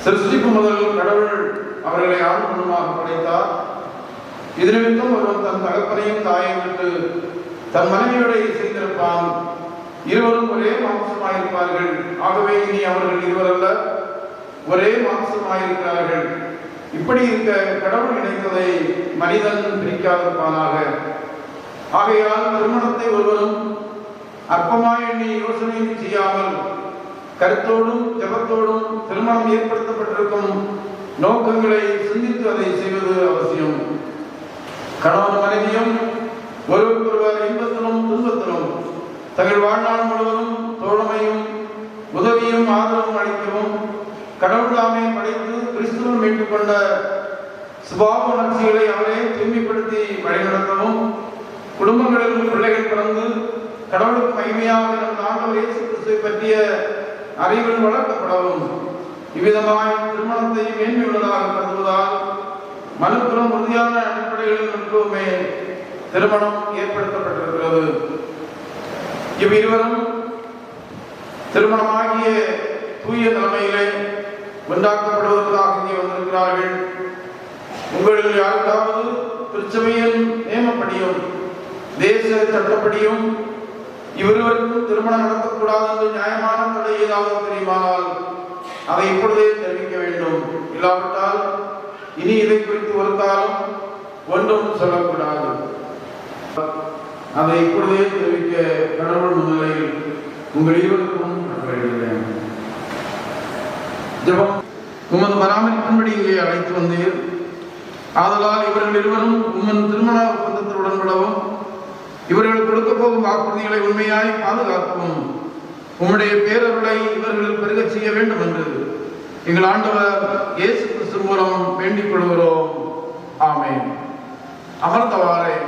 சிருஷ்டிப்பு முதல் கடவுள் அவர்களை ஆண்மனமாக படைத்தார். இது நிமித்தம் ஒருவன் தன் தகப்பனையும் தாயையும் விட்டு தன் மனைவியோட செய்திருப்பான், இருவரும் ஒரே மாம்சமாயிருப்பார்கள். ஆகவே இனி அவர்கள் இருவரல்ல, ஒரே மாம்சமாயிருக்கிறார்கள். இப்படி இருக்க கடவுள் இணைத்ததை மனிதன் பிரிக்காதிருப்பானாக. ஆகையால் திருமணத்தை ஒருவரும் அற்பமாய் எண்ணி யோசனை செய்யாமல் கருத்தோடும் ஜபத்தோடும் திருமணம் ஏற்படுத்தப்பட்டிருக்கும் நோக்கங்களை சிந்தித்து அதை செய்வது அவசியம். கணவன் மனைவியும் ஒருவருக்கொருவர் இன்பத்திலும் துன்பத்திலும் தங்கள் வாழ்நாள் முழுவதும் தோழமையும் உதவியும் ஆதரவும் அளிக்கவும் கடவுளாமே படைத்து கிறிஸ்துவன் மீட்டுக் கொண்ட சுபாவ உணர்ச்சிகளை அவரே தூய்மைப்படுத்தி வழிநடத்தவும் குடும்பங்களில் பிள்ளைகள் பிறந்து கடவுளுக்கு மகிமையாக நம் ஆண்டவர் இயேசு கிறிஸ்துவை பற்றிய அறிவில் வளர்க்கப்படவும் இவ்விதமாய் திருமணத்தை மேன்மையுள்ளதாக கருதுவதால் மனுக்குலம் உறுதியான அடிப்படைகளில் நிற்கவுமே திருமணம் ஏற்படுத்தப்பட்டிருக்கிறது. இவ்விருவரும் திருமணமாகிய தூய நிலைமையிலே உண்டாக்கப்படுவதற்காக இங்கே வந்திருக்கிறார்கள். உங்களில் யாருக்காவது திருச்சபையின் நியமப்படியும் தேச சட்டப்படியும் இவருவருக்கும் திருமணம் நடத்தக்கூடாது என்று நியாயமான தடை ஏதாவது தெரியுமானால் அதை இப்பொழுதே தெரிவிக்க வேண்டும். இல்லாவிட்டால் இனி இதை குறித்து ஒரு காலம் ஒன்றும் சொல்லக்கூடாது. அதை இப்பொழுதே தெரிவிக்க கடவுள் முன்னிலையில் உங்கள் இருவருக்கும் வேண்டுகிறேன். ஜெபம். உமது பராமரிப்பின்படி இங்கே அழைத்து வந்தீர். ஆதலால் இவர்கள் இருவரும் உம்மன் திருமண ஒப்பந்தத்தில் உடன்படவும் இவர்கள் கொடுக்க போகும் வாக்குறுதிகளை உண்மையாய் பாதுகாக்கவும் உம்முடைய பேரருளை இவர்கள் பெருகச் செய்ய வேண்டும் என்று எங்கள் ஆண்டவர் இயேசு கிறிஸ்து மூலம் வேண்டிக் கொள்கிறோம். ஆமென். அமர்ந்தவாறே.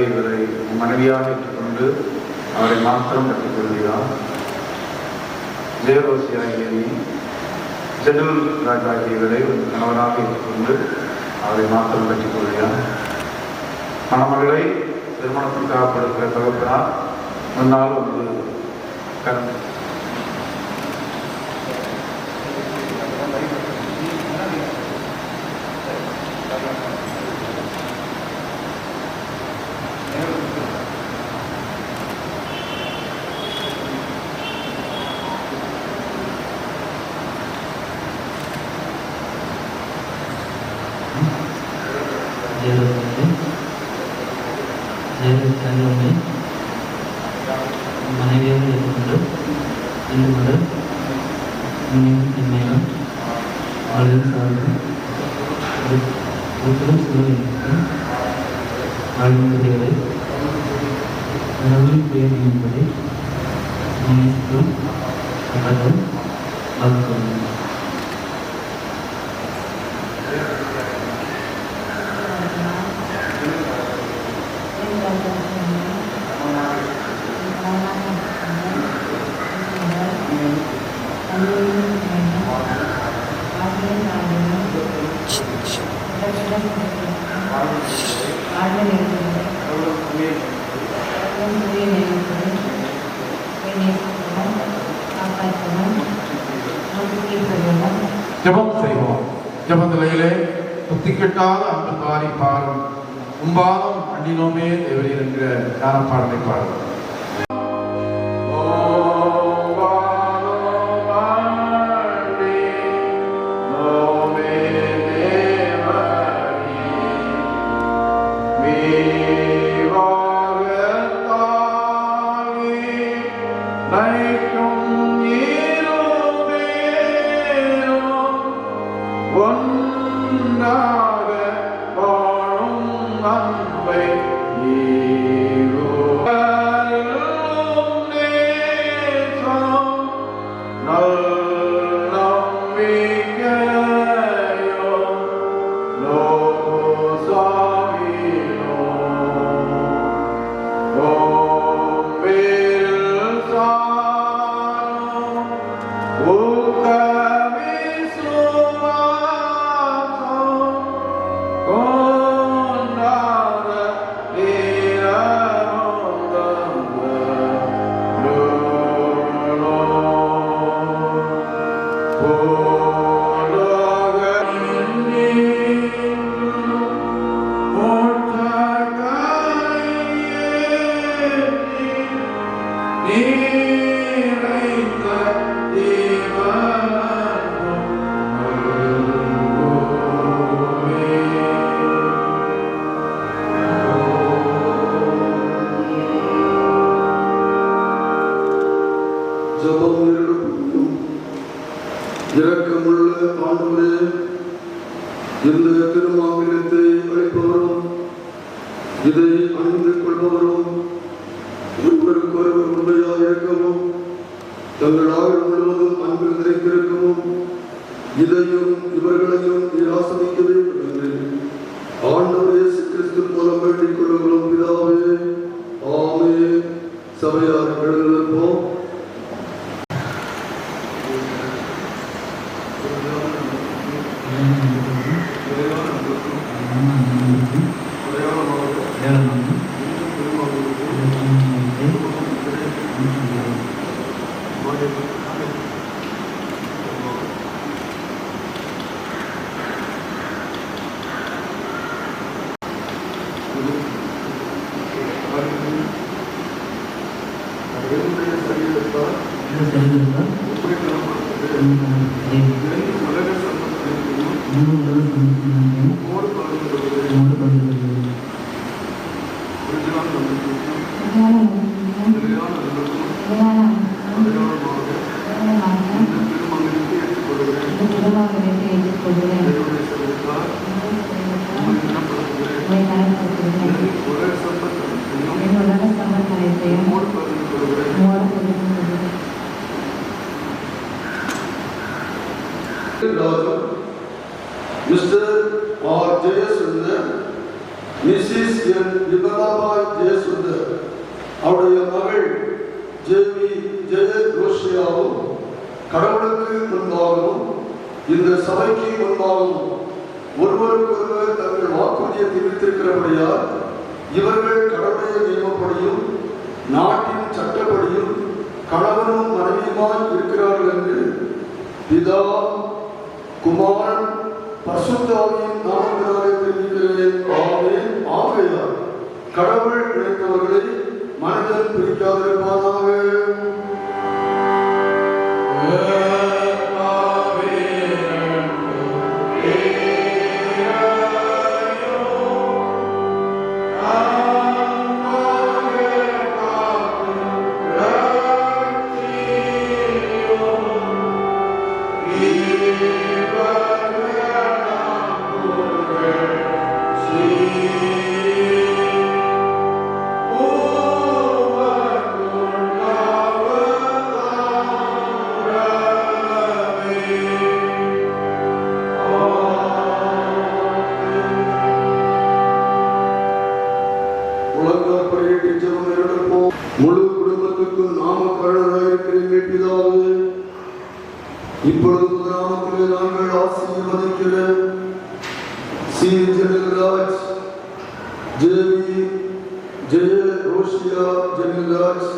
இவரை மனைவியாக ஏற்றுக்கொண்டு அவரை மாத்திரம் கற்றுக் கொள்கிறார். ஜெயரோசி ஆகிய நீ ஜெனரல் ராஜ் ஆகியவரை கணவனாக ஏற்றுக்கொண்டு அவரை மாத்திரம் கற்றுக் கொள்கிறார். மணமகளை திருமணத்திற்காக கொடுக்கிற தகப்பனார் முன்னால் ஒரு மனைவியாக ஏற்றுக்கொண்டு இன்று முதல் இந்நேரம் வாழ்வில் சார்ந்து ஒருத்தரும் சூழலிற்கு வாழும் விதிகளை கடவுளின் பெயரின்படி நினைத்தும் கடவுள் வாழ்க்கொள்ளும். ஒத்திக்கட்டாத அன்பு பாரி பாரும் உம்பாதம் அண்டினோமே தேவரீர் என்கிற ஞான பாடலை பாடுவோம். இரக்கமுள்ள ஆண்டவரே, இந்த திருமாவிலத்தை அழைப்பவரும் இதை அணிந்து கொள்பவரும் ஒருவருக்கொருவர் உண்மையாக இருக்கவும் தங்கள் ஆயுள் முழுவதும் அன்பில் நிறைந்திருக்கவும் இதையும் இவர்களையும் ஆசீர்வதிக்க வேண்டும் என்று ஆண்டவர் இயேசு கிறிஸ்து மூலம் வேண்டிக் கொள்கிறோம் பிதாவே. ஆமென். சபையார் எழுந்திருப்போம். Mr. R. Jayasundar, Mrs. N. Vibalabai Jayasundar, அவருடைய மகள் ஜேவி ஜெய ரோஷியாவும் கடவுளுக்கு முன்பாகவும் இந்த சபைக்கு முன்பாகவும் ஒருவருக்கொருவர் தங்கள் வாக்குறுதியை தெரிவித்திருக்கிறபடியால் இவர்கள் கடவுளுடைய நியமப்படியும் நாட்டின் சட்டப்படியும் கணவனும் மனைவியுமாய் இருக்கிறார்கள் என்று பிதா குமாரன் பரிசுத்தாவியின் நாமத்தினாலே தெரிவிக்கிறேன். ஆமென். ஆகையால் கடவுள் இணைத்தவர்களை மனிதன் பிரிக்காதிருப்பானாக. முழு குடும்பத்துக்கும் நாமக்கரணராயிருக்கிற பிதாவே, இப்பொழுது நாமத்திலே நாங்கள் ஆசீர்வதிக்கிற சி. ஜெனில்ராஜ், ஜேவி ஜெய ரோஷியா ஜெனில்ராஜ்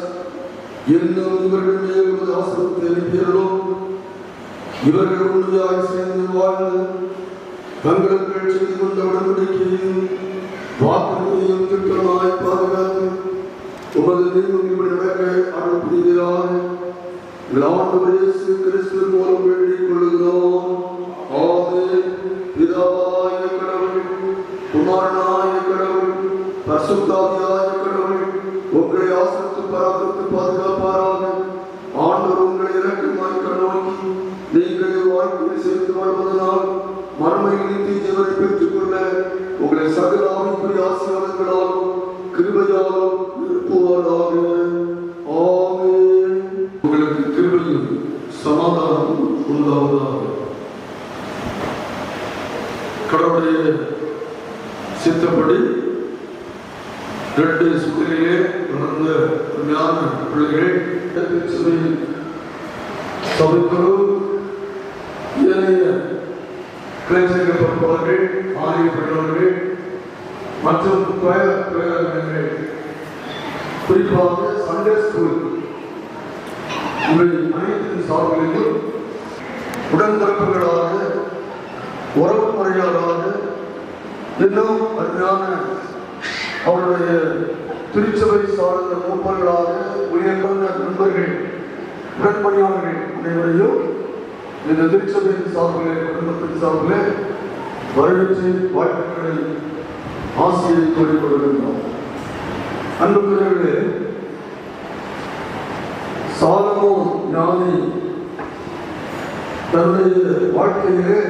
என்னும் இவர்கள் மேல் ஒரு ஆசீர்வாதத்தை அனுப்பியுள்ளோம். இவர்கள் உண்மையாய் சேர்ந்து வாழ்ந்து தங்களுக்கு செய்து கொண்ட உடன்படிக்கையும் வாக்குறுதியும் திட்டமாய் பாதுகாத்து உமது நீங்கும் இப்படி நடக்க அருள் புரிகிறார். ஆண்டவர் இயேசு கிறிஸ்து மூலம் வேண்டிக் கொள்கிறோம். ஆமென். பிதாவாய கடவுள், குமாரனாய கடவுள், பரிசுத்தாவியாய கடவுள் உங்களை ஆசிரித்து பராமரித்து பாதுகாப்பாராக. ஆண்டவர் உங்களை இரக்கமாய் கண்ணோக்கி நீங்கள் வாழ்க்கையை சேர்த்து வாழ்வதனால் மறுமையில் நித்திய ஜீவனை பெற்றுக் கொள்ள உங்களை சகல ஆவிக்குரிய ஆசீர்வாதங்களாலும் கிருபையாலும் நிரப்புவாராக. ஆமென். உங்களுக்கு கிருபையும் சமாதானம் உண்டாவதாக. கடவுளுடைய சித்தப்படி 2 சூழலிலே வளர்ந்த ஞான பிள்ளைகள் சபைக்குழு ஏனைய கிளைச்சங்க பொறுப்பாளர்கள், ஆணையப்பட்டவர்கள் மற்றும் பேரங்கள், குறிப்பாக சண்டே ஸ்கூல் இவை அனைத்தின் சார்பிலும் உடன்பிறப்புகளாக, உறவு முறையாளராக, இன்னும் அருமையான அவருடைய திருச்சபை சார்ந்த மூப்பர்களாக உயர்ந்த நண்பர்கள், உடன்பணியாளர்கள் அனைவரையும் இந்த திருச்சபையின் சார்பிலே, குடும்பத்தின் சார்பிலே வரவேற்று வாழ்த்துக்களை ஆசியை கூறிக் கொள்கின்றோம். அன்புக்குரியவர்களே, சாலமோன் ஞானி தன்னுடைய வாழ்க்கையிலே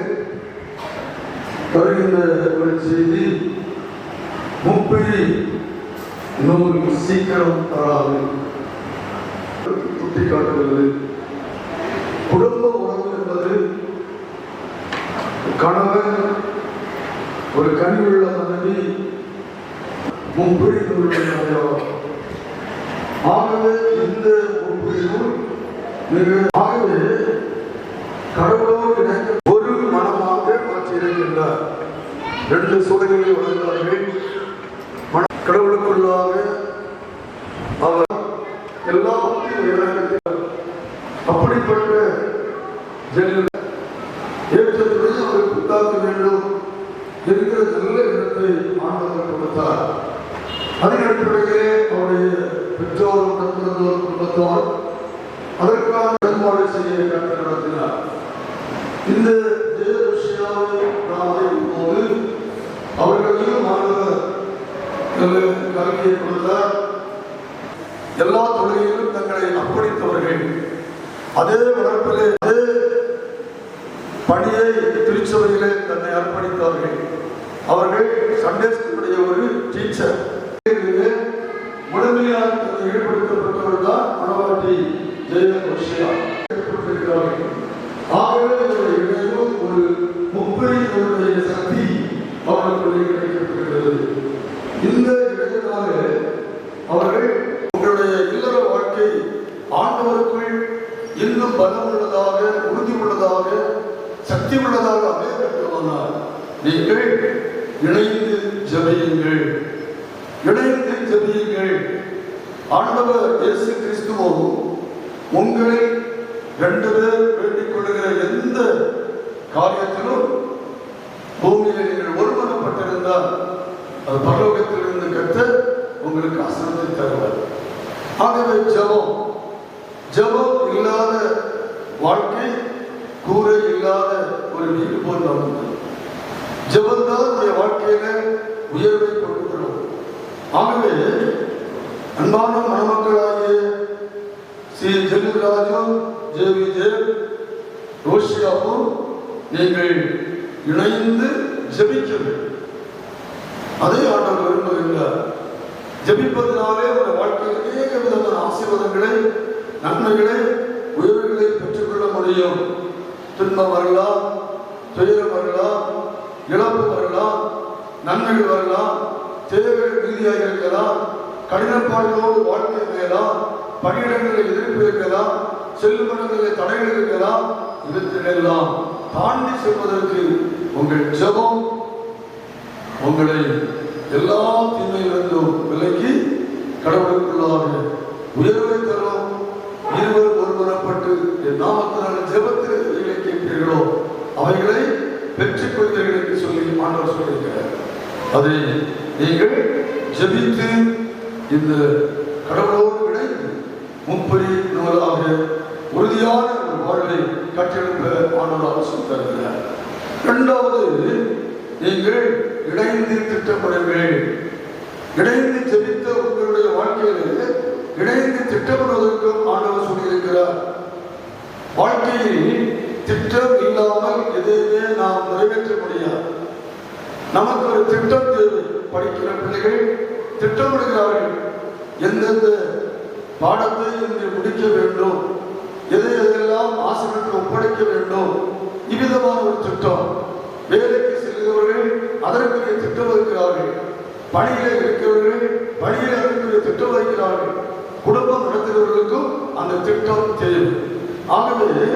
தருகின்ற ஒரு செய்தி முப்பிழி நூல் சீக்கிரம் தராது சுட்டிக்காட்டுகிறது. குடும்ப உறவு என்பது கணவன், ஒரு கனிவுள்ள மனைவி, முப்பிழி நூல். ஆகவே இந்த முப்பிழி நூல் ஆகவே கடவுளோடு இணைக்க ஒரு மனமாக மாற்றியிருக்கின்றார். 2 சூழலில் வளர்ந்தார்கள். கடவுளுக்குள்ளாக அவர் எல்லாவற்றையும் இறக்கிறார். அப்படிப்பட்ட ஏற்றத்துடைய அவர் புத்தாக்க வேண்டும் என்கிற நல்ல இடத்தை ஆண்டவர் கொடுத்தார். அதன் அடிப்படையிலே அவருடைய பெற்றோர், உடன்பிறந்தோர், குடும்பத்தார் அதற்கான ஏற்பாடு செய்ய கற்று நடத்தினார். இந்த தேவ நாம் அறியும் போது அவர்களையும் ஆண்டவர் கல்வியை கொடுத்தார். எல்லா தொழிலிலும் தங்களை அர்ப்பணித்தவர்கள், அதே வளர்ப்பிலே அதே பணியை திருச்சபையிலே தன்னை அர்ப்பணித்தார்கள். அவர்கள் சண்டே ஸ்கூலுடைய ஒரு டீச்சர். முழுமையாக ஈடுபடுத்தப்பட்டவர் தான் மனவாட்டி ஜெயலட்சுமியா. ஆகவே ஒரு முப்பெரிய சக்தி அவர்களுடைய கிடைக்கப்பட்டிருக்கிறது. இந்த இடத்தினாலே அவர்கள் உங்களுடைய இல்லற வாழ்க்கை ஆண்டவருக்குள் இன்னும் பலம் உள்ளதாக, உறுதி உள்ளதாக, சக்தி உள்ளதாக அமைய வேண்டுமானால் நீங்கள் இணைந்து ஜெபியுங்கள், இணைந்து ஜெபியுங்கள். ஆண்டவர் இயேசு கிறிஸ்துவும் உங்களை 2 பேர் வேண்டிக் கொள்ளுகிற எந்த காரியத்திலும் பூமியிலே நீங்கள் ஒருமனப்பட்டிருந்தால் அது பரலோகத்திலிருந்து கர்த்தர் உங்களுக்கு ஆசீர்வாதத்தை தருவார். ஆகவே ஜெபம் இல்லாத வாழ்க்கை கூரை இல்லாத ஒரு வீடு போல் வாழ்ந்தது. ஜெபம்தான் நம்முடைய வாழ்க்கையில உயர்வை கொடுக்கிறோம். ஆகவே அன்பான மணமக்களாகிய ஸ்ரீ ஜெகராஜும் ஜெவிஜே ரோஷியாவும் நீங்கள் இணைந்து ஜெபிக்கிறது. அதை ஆண்டவர் விரும்புகின்றார். ஜெபிப்பதனாலே ஒரு வாழ்க்கையில் அநேக விதமான ஆசீர்வாதங்களை, நன்மைகளை, உயர்வுகளை பெற்றுக்கொள்ள முடியும். துன்பம் வரலாம், துயரம் வரலாம், இழப்பு வரலாம், நன்மைகள் வரலாம், தேவைகள் ரீதியாக இருக்கலாம், கடினப்பாடுகளோடு வாழ்க்கை மேலாம், பணியிடங்களில் எதிர்ப்பு இருக்கலாம், செல்லுமடங்களில் தடைகள் இருக்கலாம். இவற்றிலெல்லாம் தாண்டி செல்வதற்கு உங்கள் ஜெபம் உங்களை எல்லா தீமையிலிருந்தும் விலக்கி கடவுளுக்குள்ளாக உயர்வை தரும். இருவரும் ஒருவரப்பட்டு என் நாமத்தினால் ஜெபத்தில் கேட்கிறீர்களோ அவைகளை பெற்றுக் கொள்வீர்கள் என்று ஆண்டவர் சொல்லியிருக்கிறார். அதை நீங்கள் ஜெபித்து இந்த கடவுளோடு இணைந்து முப்பரி நூலாக உறுதியான ஒரு வாழ்வை கற்றெடுக்க ஆண்டவர் சொல்லியிருக்கிறார். இரண்டாவது, நீங்கள் இணைந்து திட்டமிடுங்கள். இணைந்து ஜெபித்த உங்களுடைய வாழ்க்கையிலே இணைந்து திட்டமிடுவதற்கும் ஆண்டவர் சொல்லியிருக்கிறார். வாழ்க்கையில் திட்டம் இல்லாமல் எதையுமே நாம் நிறைவேற்ற முடியாது. நமக்கு ஒரு திட்டம் தேவை. படிக்கிற பிள்ளைகள் திட்டமிடுகிறார்கள். எந்தெந்த பாடத்தை இன்று முடிக்க வேண்டும், எதையெல்லாம் ஆசிரியர்கள் ஒப்படைக்க வேண்டும், இவ்விதமான ஒரு திட்டம். வேலைக்கு செல்கிறவர்கள் அதற்குரிய திட்டம் வைக்கிறார்கள். பணியில இருக்கிறவர்கள் பணியில் அதற்குரிய திட்டம் வைக்கிறார்கள். குடும்பம் நடத்துகிறவர்களுக்கும் அந்த திட்டம் தேவை. ஆகவே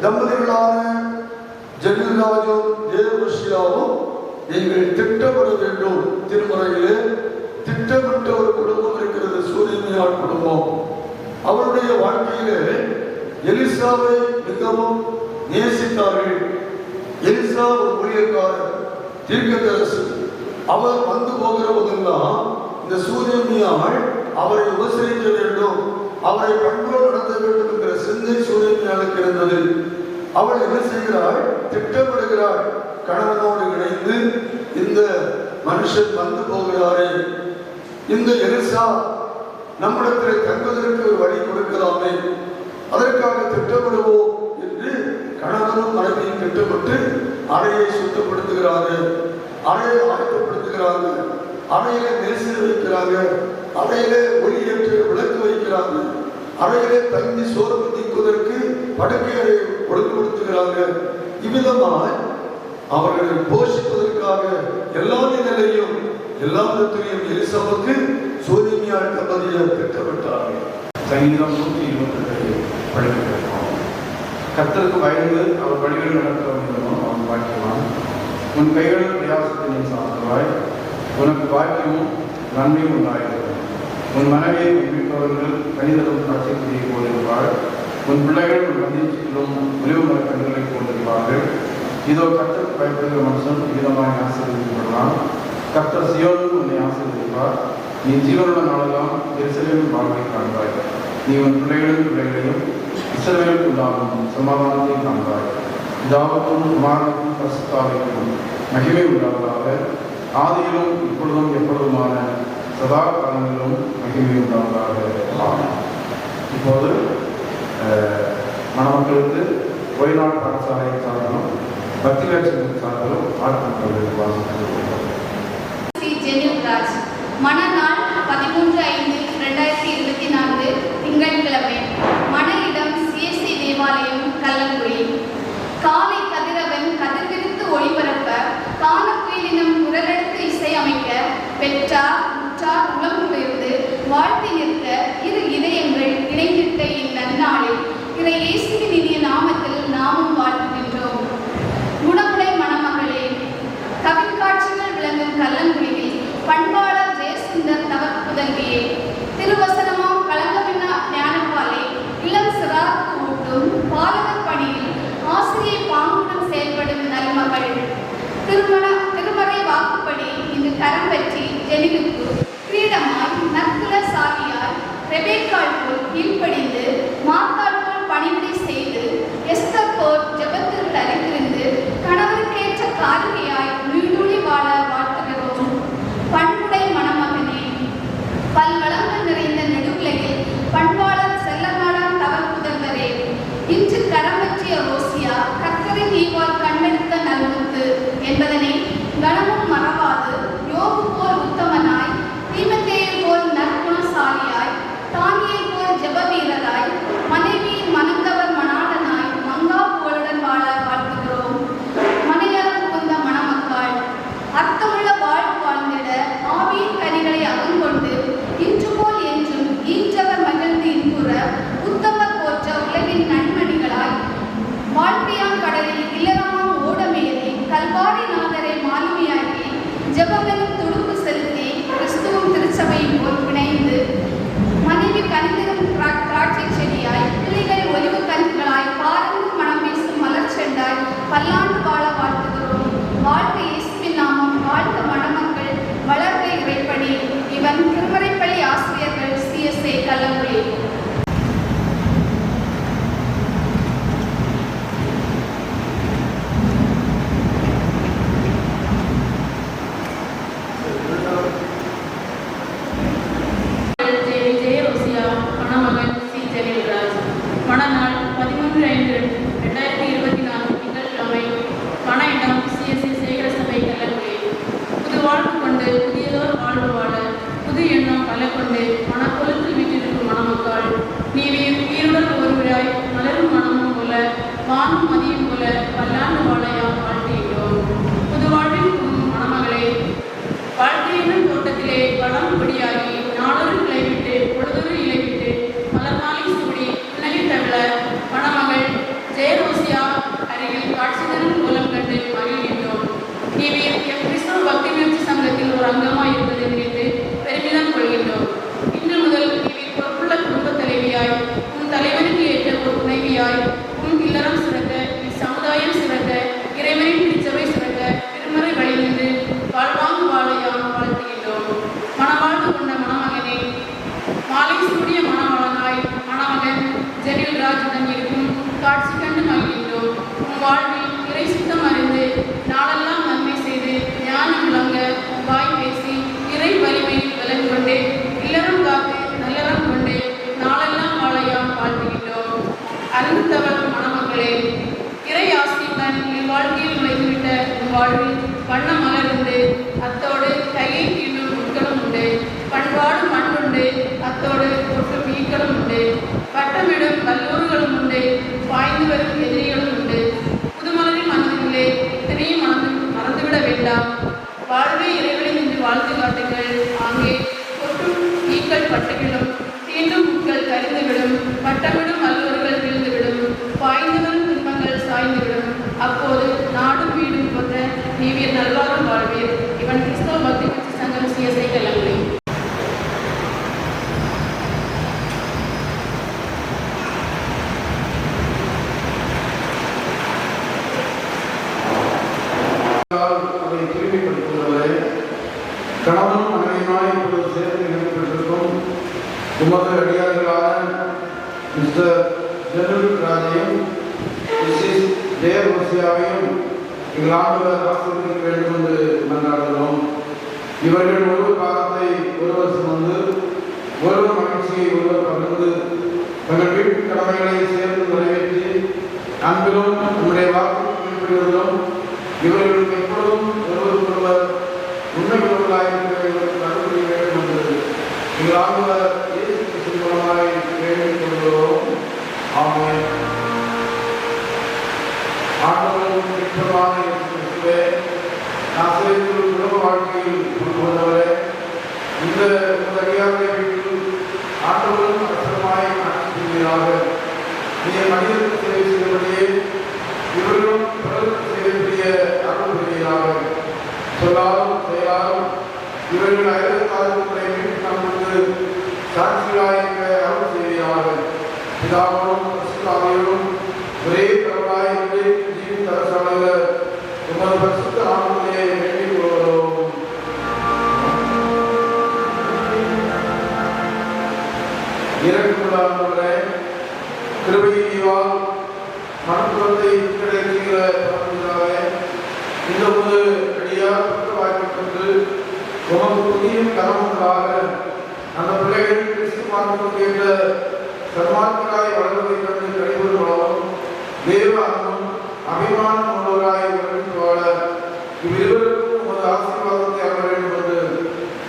தம்பதிகளான ஜெனிராஜும் தேவஷியாவும் நீங்கள் திட்டமிட வேண்டும். திருமறையிலே திட்டமிட்ட ஒரு குடும்பம் இருக்கிறது, சூரியமையாள் குடும்பம். அவருடைய வாழ்க்கையிலே எலிசாவை மிகவும் நேசித்தார்கள். எலிசா ஒரு ஊழியக்காரர், தீர்க்கதரிசி. அவர் வந்து போகிற போதெல்லாம் இந்த சூரியமையாள் அவரை உபசரிக்க வேண்டும், அவரை பண்போடு நடத்த வேண்டும் என்கிற சிந்தை சூரியமையாளுக்கு இருந்தது. அவள் என்ன செய்கிறாள்? திட்டமிடுகிறாள். கணவனோடு இணைந்து இந்த மனுஷன் வந்து போகிறாரே, இந்த எலிசா நம்மிடத்தில் தங்குவதற்கு ஒரு வழி கொடுக்கலாமே, அதற்காக திட்டமிடுவோம் என்று கணவனும் மனைவியும் திட்டமிட்டு அறையை சுத்தப்படுத்துகிறார்கள், அறையை ஆயத்தப்படுத்துகிறார்கள், அறையிலே மேசை வைக்கிறாங்க, அறையிலே ஒளியேற்ற விளக்கு வைக்கிறாங்க, அறையிலே தங்கி சோறு நீக்குவதற்கு படுக்கையை ஒழுங்குபடுத்துகிறாங்க. இவ்விதமாய் அவர்களை போஷிப்பதற்காக எல்லா நிலையிலும் எல்லா விதத்திலையும் எலிசாவுக்கு சூரியமையாள் தம்பதியார் திட்டமிட்டார்கள். சங்கீதம் 122 படிக்கிறோம். கர்த்தருக்கு பயந்து அவர் வழிகள் நடக்க வேண்டும். அவன் பாக்கியவான். உன் கைகள் பிரயாசத்தை நீ சாப்பிடுவாய், உனக்கு பாக்கியமும் நன்மையும் உண்டாயிருக்கும். உன் மனைவியை மீட்பவர்கள் கணிதரும் காட்சியை போலிருப்பாள். உன் பிள்ளைகள் உன் மந்திரிலும் ஒளிவு மர கண்களை போன்றிருப்பார்கள். இதோ கர்த்தருக்கு பயப்படுகிற மனுஷன் விதமாக ஆசீர்வதிக்கப்படுவான். கர்த்தர் சியோனும் உன்னை ஆசீர்வதிப்பார். நீ ஜீவனுள்ள நாளெல்லாம் எருசலேமின் வாழ்வை காண்பாய். நீ உன் பிள்ளைகளையும் இஸ்ரவேலுக்கு உண்டாகும் சமாதானத்தையும் காண்பாய். பிதாவுக்கும் குமாரனுக்கும் பரிசுத்தாவிக்கும் மகிமை உண்டாவதாக. ஆதியிலும் இப்பொழுதும் எப்பொழுதுமான சதா காலங்களிலும் மகிமை உண்டாவதாக. இப்போது மணமக்களுக்கு ஓய்நாள் பாடசாலை சார்பிலும் பக்தி லட்சம் சார்பிலும் ஆட்கள் வாசிக்கிறது. மணநாள் 13/5/2024 திங்கட்கிழமை. மண இடம் சிஎஸ்சி தேவாலயம், கல்லங்குழி. காலை கதிரவன் கதிர்விரித்து ஒளிபரப்ப, காணக்குயிலினம் குரலெடுத்து இசையமைக்க, பெற்றார் உற்றார் உளம் குளிர்ந்து வாழ்த்தி நிற்க இரு இதயங்கள் இணைந்திட்ட இந்நன்னாளில் இறை இயேசுவின் இனிய நாமத்தில் நாமும் வாழ்த்துகின்றோம். குணமுடை மணமகளே, கவின்காட்சிகள் விளங்கும் கல்லங்குழியில் பண்பாளர் ஜெயசுந்தர் தவற் புதல்வியே, திருவசனமாம் கலங்கமின்னா ஞானப்பாலை இளம் சிறாருக்கு ஊட்டும் பாலகர் பணியில் ஆசிரியை பாங்குடன் செயல்படும் நல்மகள், திருமறை வாக்குப்படி இன்று கரம் பற்றி ஜெனிலுக்கு கிரீடமாய் நற்குல சாலியாய் ரெபேக்காள் போல் கீழ்ப்படிந்து மாத்தாள் போல் பணிவிடை செய்து எஸ்தர் போல் ஜெபத்தில் தரித்திருந்து கணவருக்கேற்ற காரிகையாய் நீடூழி வாழ வாழ்த்துகிறோம். பண்புடை மணமகனே, பல்வளங்கள் நிறைந்த நெடுவுலகில் பண்பாளர் செல்லமாடான் தவற் புதல்வரே, இன்று கரம்பற்றிய ரோசியா கர்த்தரின் ஈவால் கண்ணெடுத்த நல்முத்து என்பதனை கனமும் மறவாது யோபு போல் உத்தமனாய், தீமத்தேயர் போல் நற்குணசாலியாய், தானியேல் போல் ஜெபவீரராய், வாழ்வில் வண்ண மலர் உண்டு, அத்தோடு கையை தீண்டும் முட்களும் உண்டு. பண்பாடும் மண்ணுண்டு, அத்தோடு ஒட்டும் ஈக்களும் உண்டு. வட்டமிடும் கல்லூர்களும் உண்டு, பாய்ந்து வரும் எதிரிகளும் உண்டு. புதுமலரின் மனதிலே இத்தனையும் மறந்துவிட வேண்டாம். வாழ்வை இறைவனை நின்று வாழ்த்து காட்டுங்கள். ஆங்கே ஒட்டும் ஈக்கள் பட்டுவிடும், தீண்டும் முட்கள் கரிந்துவிடும், வட்டமிடும் கல்லூர்கள் விழுந்துவிடும், பாய்ந்து வரும் துன்பங்கள் சாய்ந்துவிடும். அப்போது நாடும் வீடும் போன்ற நீவியர் நல்வாழ்வு வாழ்வீர். இவன் கிறிஸ்தவ பக்தி கட்சி சங்கம் சிஎஸ்ஐ கல்லூரி. அதை திரும்பிப்படுத்துவதை கணவனும் மனைவியுமாய் இப்பொழுது சேர்ந்து இணைக்கப்பட்டிருக்கும் உமது அடியார்களான மிஸ்டர் ஜெனரல் ராஜையும் மிஸ்ஸஸ் ஜெயவசியாவையும் எங்கள் ஆண்டவர் ஆசிரியர் வேண்டும் என்று மன்றாடுகிறோம். இவர்கள் ஒருவர் காலத்தை ஒருவர் சுமந்து ஒருவர் மகிழ்ச்சியை ஒருவர் பகிர்ந்து தங்கள் வீட்டு கடமைகளை சேர்ந்து நிறைவேற்றி அன்பிலும் நம்முடைய வாக்கு கீழ்ப்படுவதிலும் இவர்களுக்கு எப்பொழுதும் ஒருவருக்கொருவர் உண்மையுள்ளவர்களாயிருக்க அனுமதி வேண்டும் என்று எங்கள் ஆண்டவர் இயேசு கிறிஸ்து மூலமாய் வேண்டிக் கொள்கிறோம். ஆமென். ஆண்டவரும் மீட்பருமான இயேசு கிறிஸ்துவே, ஆசிரியர்கள் குடும்ப வாழ்க்கையில் கொண்டுவந்தவரே, இந்த உதவியாளரை வீட்டில் ஆண்டவரும் அவசரமாய் ஆட்சி செய்வீராக. நீர் மனிதருக்கு சேவை செய்தபடியே இவர்களும் பிறருக்கு செய்யக்கூடிய அருள் புரிவீராக. சொல்லாலும் செயலாலும் இவர்கள் அயல்காலத்தை மீட்டு நமக்கு சாட்சிகளாயிருக்க அருள் செய்வீராக. பிதாவோடும் பரிசுத்தாவியோடும் ஒரே கடவுளாய் இருந்து ஜீவித்த அரசாளர் உமது பரிசுத்த நாமத்திலே வேண்டிக் கொள்கிறோம். இரக்கமுள்ளவரே, கிருபையின் ஈவால் மனப்புறத்தை கிடைக்கிற பரப்புகிறாரே, இந்த ஒரு அடியார் வாய்ப்பெற்று உமக்கு புதியும் கனவுகளாக அந்த பிள்ளைகள் கிறிஸ்து மார்க்கத்துக்கு ஏற்ற சன்மார்க்கராய் வளர்வதை கண்டு கழிவுகளாலும் தேவ அன்பும் அபிமானம் உள்ளவராய் வளர்ந்து வாழ இவ்விருவருக்கும் உமது ஆசீர்வாதத்தை அருள வேண்டும் என்று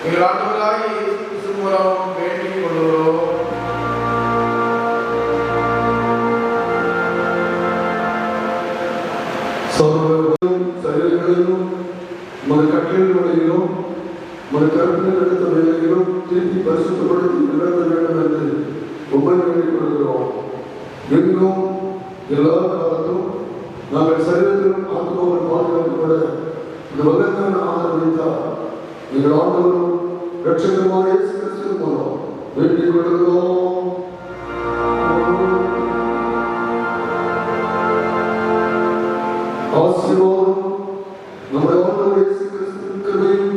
எங்கள் ஆண்டவராய் இயேசு கிறிஸ்து மூலம் வேண்டிக் கொள்கிறோம். சரீரங்களிலும் மத கட்டளைகளிலும் மத கருத்தில் எடுத்த வேலைகளும் திருப்பி பரிசுத்தப்படுத்தி நிகழ்த்த வேண்டும் என்று உண்மை வேண்டிக் கொள்கிறோம். எங்கும் எல்லா காலத்தும் நாங்கள் சரீரத்திலும் ஆத்மாவில் பாதுகாக்கப்பட இந்த வல்லமையான ஆதரவளித்தார் எங்கள் ஆண்டவரும் இரட்சகருமான இயேசு கிறிஸ்து மூலம் வேண்டிக் கொள்கிறோம். ஆசீர்வாதம் நம்முடைய ஆண்டவர் இயேசு கிறிஸ்துவின் கிருபையும்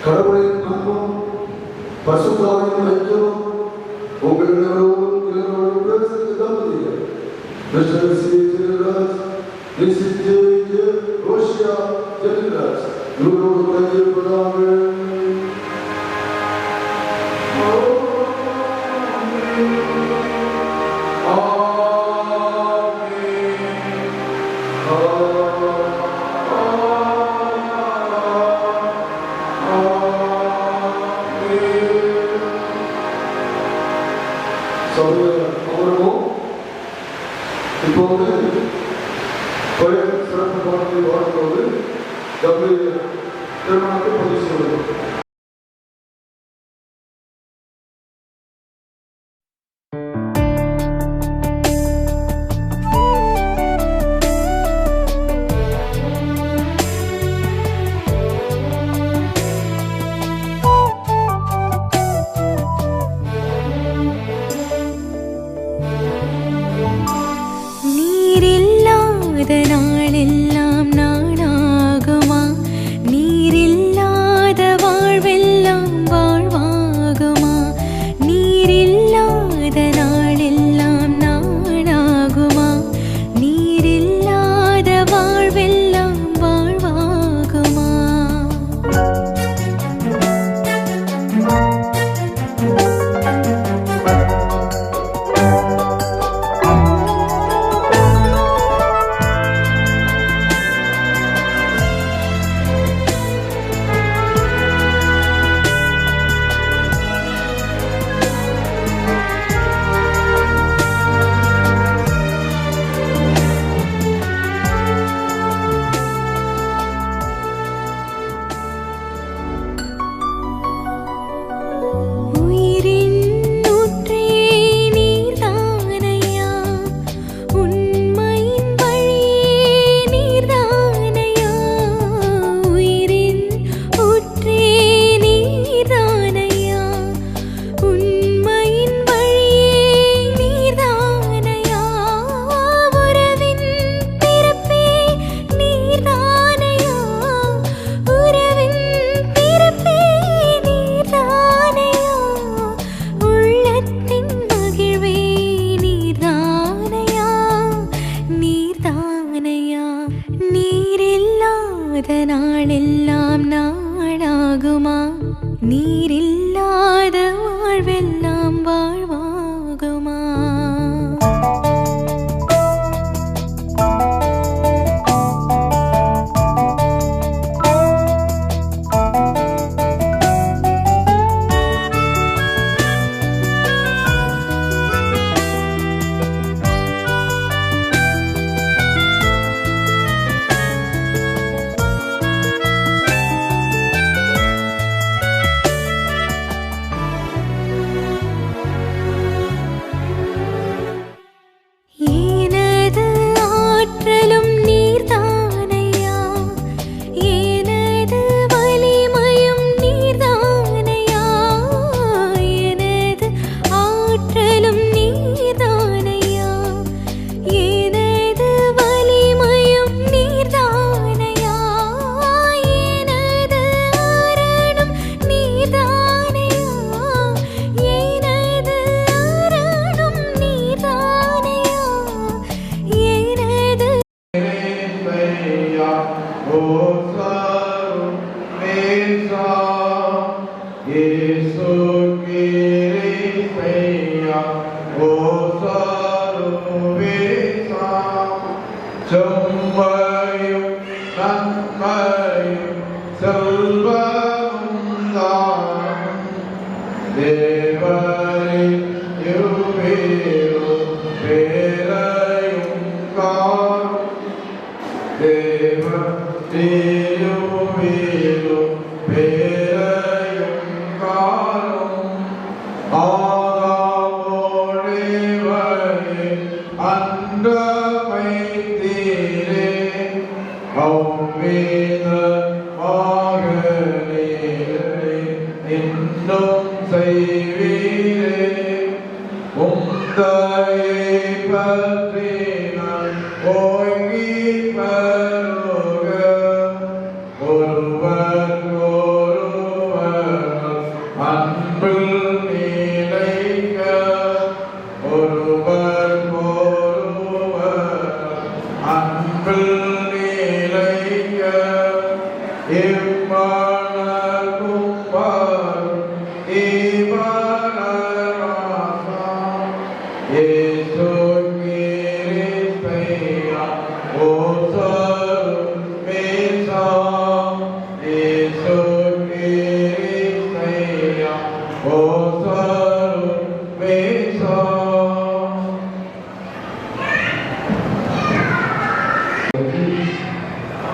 கடவுளின் அன்பும் பரிசுத்தாவின் ஐக்கியமும் உங்கள் அனைவரோடும் இறைவனோடும் பிரவேசித்து தம்பதிகள் mister C Jayaraj, missus J Roshiya Jayaraj இவரோடு பகிர்வதாக. இப்போது சிறப்பு பாடத்தை வாழ்ந்தோடு திருமணத்தை பதிவு செய்வது. நாளெல்லாம் நானாகுமா? நீரில்லாத வாழ்வு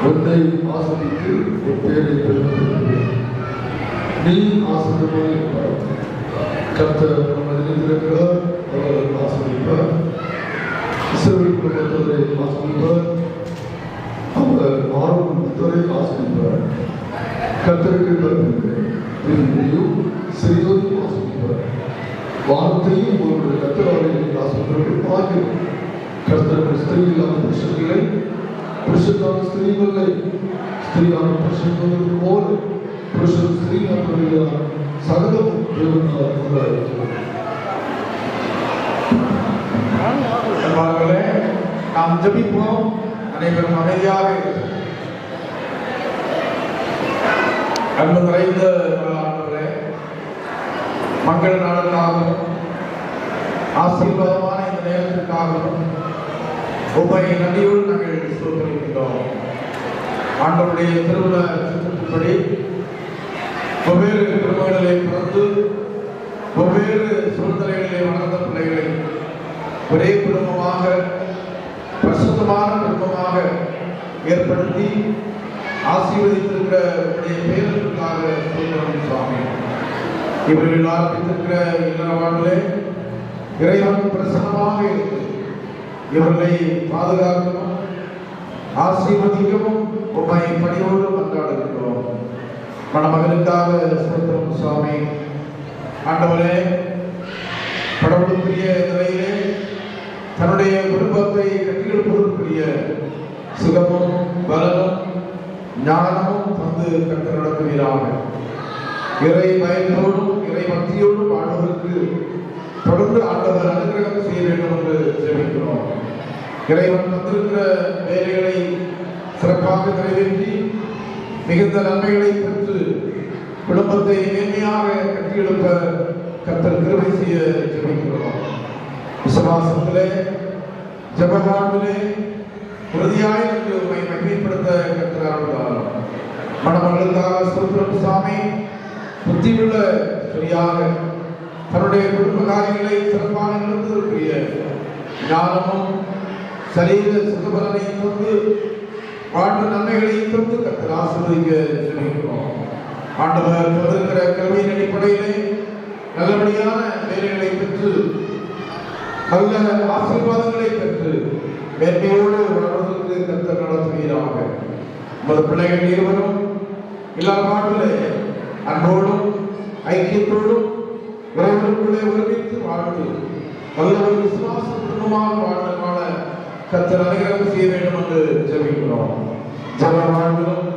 ஒன்றை ஆசிரித்து ஒரு பேரை பெறுவதற்கு நீ ஆசிரியமாக இருப்பார். கர்த்தர் நம்ம நினைத்திருக்கிறார், அவர் ஆசிரியப்பார். இஸ்ரவேல் குடும்பத்தவரை ஆசிரியப்பார், அவர் ஆரோன் குடும்பத்தவரை ஆசிரியப்பார். கர்த்தருக்கு பெருமையும் சிறியோரையும் ஆசிரியப்பார். வார்த்தையும் ஒரு கர்த்தராலே ஆசிரியர்கள் ஆகியோர் கர்த்தருக்கு ஸ்திரீ இல்லாத புருஷர்களை, புருஷனான ஸ்திரீகளை, ஸ்திரீயான புருஷன் போல புருஷன் ஸ்திரீயான சகலமும் தேவனால் உண்டாயிருக்கிறது. நாம் ஜெபிப்போம். அனைவரும் அமைதியாக அன்பு நிறைந்த ஆண்டவரே, மக்கள் நாடுகளாகவும் ஆசீர்வாதமான இந்த நேரத்திற்காகவும் உம்மை நன்றியோடு நாங்கள் ஸ்தோத்திரிக்கின்றோம். ஆண்டவருடைய திருவிழா சித்தத்தின்படி வெவ்வேறு குடும்பங்களிலே பிறந்து வெவ்வேறு சூழ்நிலைகளிலே வளர்ந்த பிள்ளைகளை ஒரே குடும்பமாக பரிசுத்தமான குடும்பமாக ஏற்படுத்தி ஆசீர்வதித்திருக்கிற பேருக்காக சொல்கிறோம் சுவாமி. இவர்கள் ஆரம்பித்திருக்கிற இல்லற வாழ்விலே இறைவன் பிரசன்னமாக இருந்து இவர்களை பாதுகாக்கவும் ஆசீர்வதிக்கவும் உம்மை பணியோடு கொண்டாடுகிறோம். மணமகனுக்காக சொல்கிறோம் சுவாமி. ஆண்டவரே, கடவுளுக்குரிய நிலையிலே தன்னுடைய குடும்பத்தை கட்டியெழுப்பதற்குரிய சுகமும் பலனும் ஞானமும் தந்து கற்று நடத்துவீராக. இறை பயத்தோடும் இறை பக்தியோடும் ஆண்டவருக்கு தொடர்ந்து ஆண்டவர் அனுகிரகம் செய்ய வேண்டும் என்று ஜெபிக்கிறோம். இறைவன் தந்திருக்கிற வேலைகளை சிறப்பாக நிறைவேற்றி மிகுந்த நன்மைகளை பெற்று குடும்பத்தை மேன்மையாக கட்டியெழுப்ப கர்த்தர் கிருபை செய்ய ஜெபிக்கிறோம். விசுவாசத்திலே ஜெப வாழ்விலே உறுதியாய் என்று உம்மை மகிமைப்படுத்த கர்த்தர் அருள்வார். மணமகளுக்காக சொல்கிறோம் சாமி. புத்தியுள்ள சரியாக தன்னுடைய குடும்ப காரியங்களை சிறப்பாக நடத்துவதற்குரிய ஞானமும் சரீர சுகபலனை தந்து வாழ்வு நன்மைகளை தந்து கர்த்தர் ஆசீர்வதிக்க ஜெபிக்கிறோம். ஆண்டவர் தந்திருக்கிற கல்வியின் அடிப்படையிலே நல்லபடியான வேலைகளை பெற்று நல்ல ஆசீர்வாதங்களை பெற்று மேன்மையோடு வளர்வதற்கு கர்த்தர் நடத்துவீராக. உமது பிள்ளைகள் இருவரும் எல்லா வாழ்விலே அன்போடும் ஐக்கியத்தோடும் இறைவனுக்குள்ளே ஒருமித்து வாழ்ந்து நல்ல ஒரு விசுவாச குடும்பமாக வாழ்வதற்கான கர்த்தர் அனுகிரகம் செய்ய வேண்டும் என்று ஜெபிக்கிறோம். ஜெப வாழ்விலும்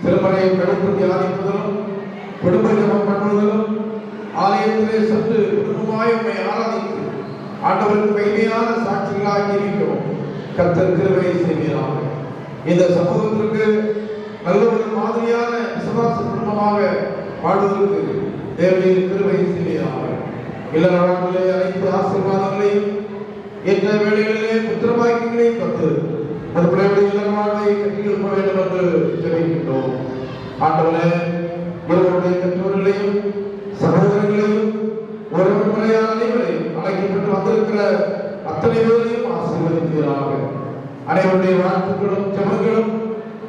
திருமறையை கடுத்து தியானிப்பதிலும் குடும்ப ஜெபம் பண்ணுவதிலும் ஆலயத்திலே சென்று குடும்பமாய் உம்மை ஆராதித்து ஆண்டவருக்கு மகிமையான சாட்சிகளாக இருக்கிறோம். கர்த்தர் கிருபை செய்வீராக. இந்த சமூகத்திற்கு நல்ல ஒரு மாதிரியான விசுவாச குடும்பமாக வாழ்வதற்கு தேவனின் கிருபை செய்வீராக. இல்லறவாழ்விலே அனைத்து ஆசீர்வாதங்களையும் என்ற வேளைகளிலே புத்திரபாக்கியங்களையும் தந்து அந்த பிள்ளைகளுடைய இல்லறவாழ்வை கட்டியெழுப்ப வேண்டும் என்று ஜெபிக்கின்றோம். ஆண்டவரே, இவர்களுடைய பெற்றோர்களையும் சகோதரர்களையும் ஒரு முறையான அனைவரையும் அழைக்கப்பட்டு வந்திருக்கிற அத்தனை பேரையும் ஆசீர்வதிப்பீராக. அனைவருடைய வாழ்த்துக்களும் ஜெபங்களும்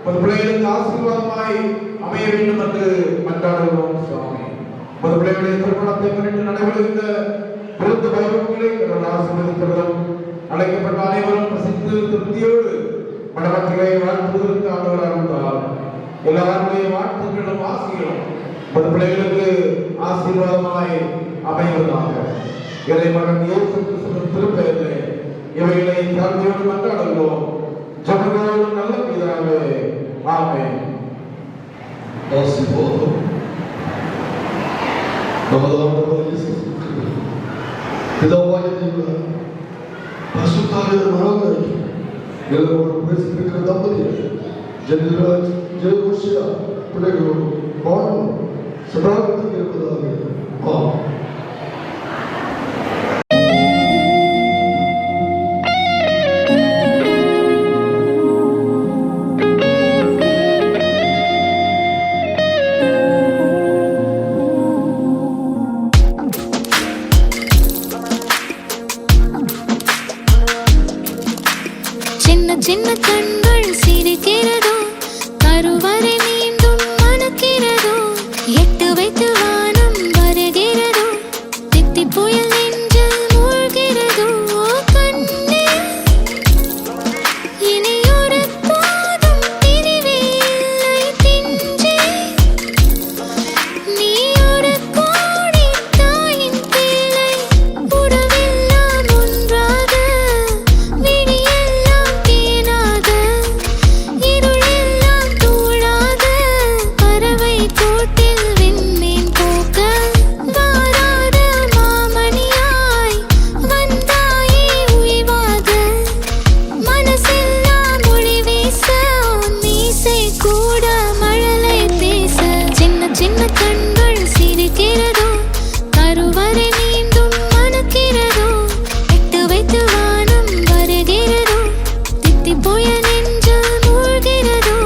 பிள்ளைகளுக்கு ஆசீர்வாதமாய் அமைய வேண்டும் என்று மன்றாடுகிறோம் சுவாமி. பிள்ளைகளுடைய திருமணத்தை முன்னிட்டு நடைபெறுகின்ற விருது வைபவங்களை ஆசீர்வதிக்கிறதும் அழைக்கப்பட்ட அனைவரும் பிரசித்து திருப்தியோடு மணமக்களை வாழ்த்துவதற்கு ஆண்டவராக இருந்தார். எல்லாருடைய வாழ்த்துக்களும் ஆசைகளும் பிள்ளைகளுக்கு ஆசீர்வாதமாய் அமைவதாக. இறைமகன் இயேசு கிறிஸ்துவின் திருப்பெயரிலே இவைகளை தாழ்மையோடு மன்றாடுகிறோம். ஜெபங்களோடு நல்ல பிதாவே, ஆமென். ஆசீர்வாதம் நமது ஆண்டவர் இயேசு பிதாவாகிய தேவன் பரிசுத்தாவியின் மனங்களை எல்லோரோடு பேசியிருக்கிற தம்பதிகள் ஜெயராஜ் ஜெயகுஷியா பிள்ளைகளோடு வாழும் சதாகத்தில் இருப்பதாக. ஆமென். சின்ன சின்ன கண்கள் சிரிக்கிறதோ, கருவறை மீண்டும் மணக்கிறதோ, எட்டு வைத்து வானம் வருகிறதோ, தித்தி புயல் நெஞ்சில் மூழ்கிறதோ. கண்ணே, இனி ஒரு போதும் பிரிவே இல்லை பிஞ்சே. நீ ஒரு கோடி தாயின் பிள்ளை, உறவெல்லாம் ஒன்றாக, விழியெல்லாம் தேனாக, இருளெல்லாம் தூளாக, பறவை கூட்டில் விண்மீன் போக்க, வாராத மாமணியாய் வந்தாயே உய்வாக, மனசெல்லாம் ஒளி வீச, மீசை கூட மழலை பேச. சின்ன சின்ன கண்கள் சிரிக்கிறதோ, கருவறை மீண்டும் மணக்கிறதோ, எட்டு வைத்து வானம் வருகிறதோ, தித்தி புயல் நெஞ்சில் மூழ்கிறதோ.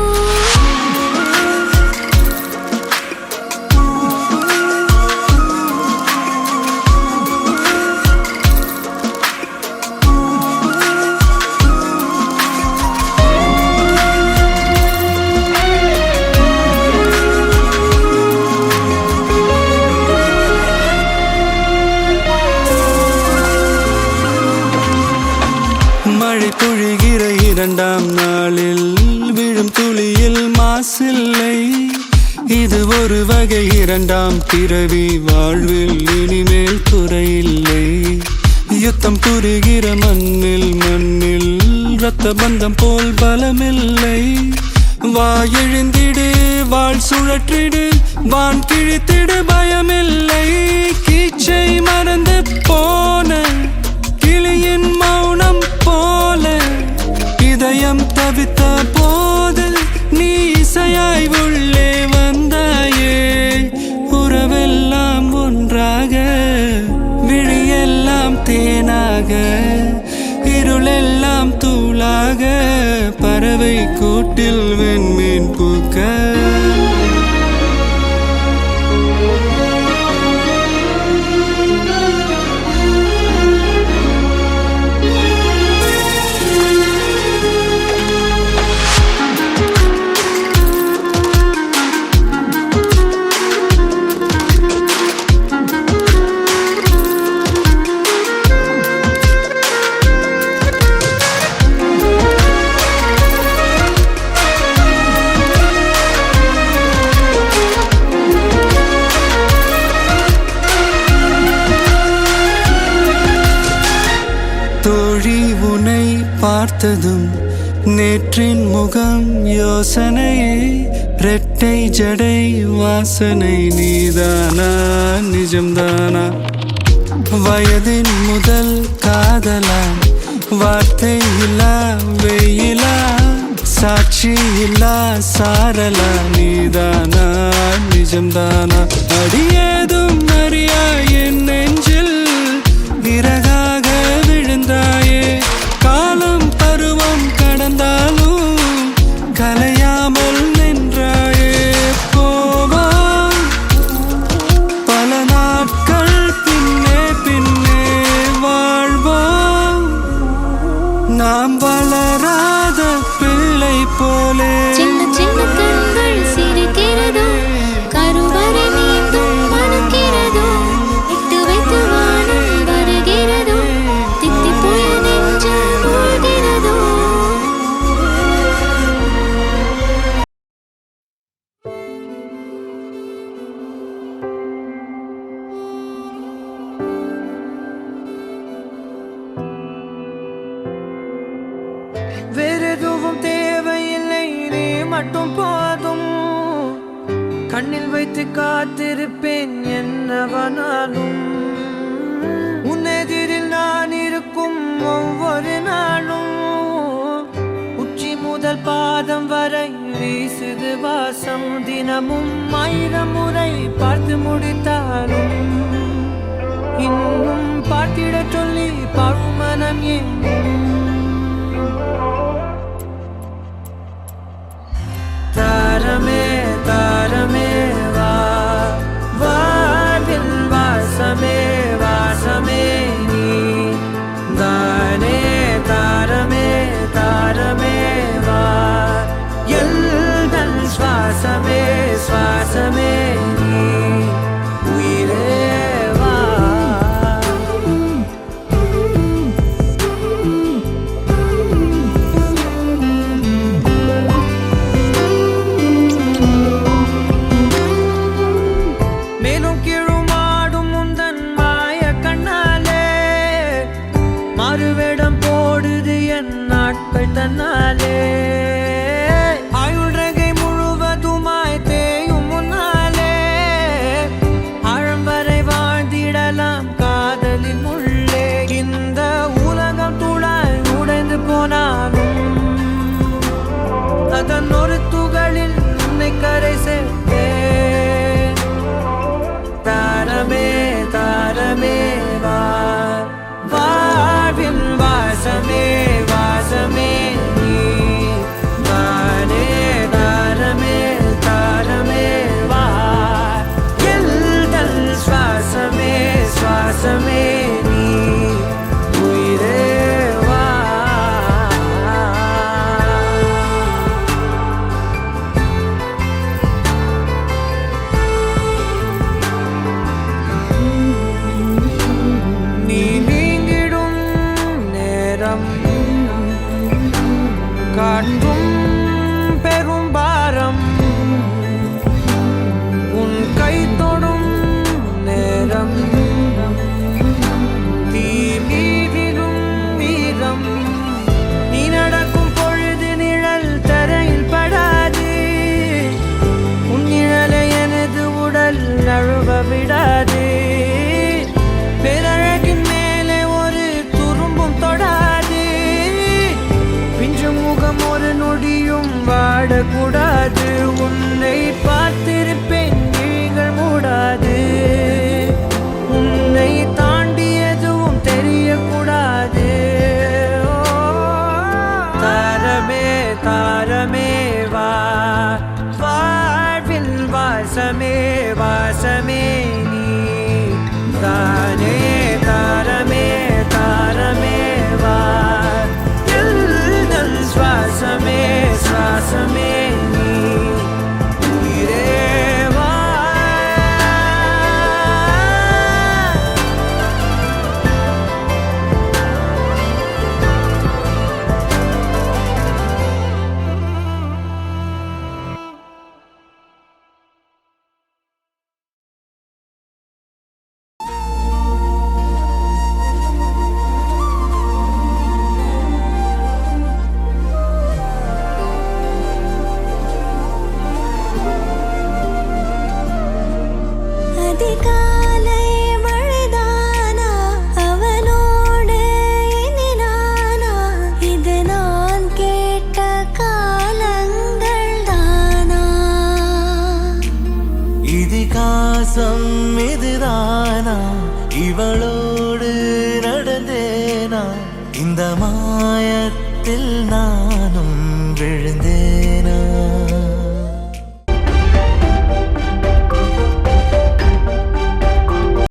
மழை பொழிகிற இரண்டாம் நாளில் விழும் துளியில் மாசில்லை. இது ஒரு வகை இரண்டாம் பிறவி, வாழ்வில் இனிமேல் குறையில்லை. யுத்தம் புரிகிற மண்ணில் இரத்த பந்தம் போல் பலமில்லை. வா எழுந்திடு, வாழ் சுழற்றிடு, வான் கிழித்திடு, பயமில்லை. கீச்சை மறந்து போன கிளியின் மௌனம் போல, இதயம் தவித்த போது நீ இசையாய் உள்ளே வந்தாயே. உறவெல்லாம் ஒன்றாக, விழியெல்லாம் தேனாக, இருளெல்லாம் தூளாக, பறவை கூட்டில் வெண்மீன் பூக்க. தோழி உனை பார்த்ததும் நேற்றின் முகம் யோசனையே, ரெட்டை ஜடை வாசனை நீதானா நிஜம்தானா? வயதின் முதல் காதலா, வார்த்தை இல்லா வெயிலா, சாட்சி இல்லா சாரலா நீதானா நிஜம்தானா அடியேதும் அறியா என் நெஞ்சில் விறகாக விழுந்தாயே காலம் பருவம் கடந்தாலும் கலையாமல் நின்றாயே போவா பல நாட்கள் பின்னே பின்னே வாழ்வோம் நாம் வளராத பிள்ளை போலே சின்ன சின்ன கண்கள் சிரிக்கிறதோ கருவறை நீந்தும் மணக்கிறதோ இட்டு வைத்து வானம் வருகிறதோ தித்தி போய நெஞ்சு போகிறதோ வேறெதுவும் தேவையில்லை நீ மட்டும் போதும் கண்ணில் வைத்து காத்திருப்பேன் என்னவனாலும் உன்னெதிரில் நான் இருக்கும் ஒவ்வொரு நாளும் உச்சி முதல் பாதம் வரை வீசுது வாசம் தினமும் 1000 முறை பார்த்து முடித்தாலும் இன்னும் பார்த்திட சொல்லி பழுமனம் ஏன் தாரமே தாரமே வா வாழ்வின் வாசமே வாசமே நீ தானே தாரமே தாரமே வா எல்தன் சுவாசமே சுவாசமே நீ உயிரே வா மேலும் கீழுமாடும் முந்தன் மாய கண்ணாலே மாறுவேடம் போடுது என் நாட்கள் தன்னாலே ஆயுள் ரகை முழுவதுமாய் தேயும் முன்னாலே ஆழம் வரை வாழ்ந்திடலாம் காதலின் உள்ளே இந்த உலகம் துளாய் உடைந்து போனாலும் அதன் ஒரு துகளில் உன்னை கரை சேர்த்தேன் தாரமே தாரமே வா வாழ்வின் வாசமே வாசமே நீ தானே தாரமே தாரமே வா எல்தல் சுவாசமே சுவாசமே நீ உயிரே வா நீ நீங்கிடும் நேரம் காட்டும் பெரும் பாரம் உன் கை தொடும் நேரம் தீ மீதிடும் வீரம் நீ நடக்கும் பொழுது நிழல் தரையில் படாது உன் நிழலை எனது உடல் நழுவ விடாது பேரழகின் மேலே ஒரு துரும்பும் தொடாது பிஞ்சு முகம் ஒரு நொடியும் வாடக்கூடாது உன்னை பார்த்திருப்பேன் விழிகள் மூடாது உன்னை தாண்டி எதுவும் தெரியக்கூடாது தாரமே தாரமே வா வாழ்வின் வாசமே வாசமே நீ தானே தாரமே தாரமே வா எல்தல் சுவாசமே சுவாசமே வித்தியாசம் இதுதானா, இவளோடு நடந்தேனா, இந்த மாயத்தில் நான்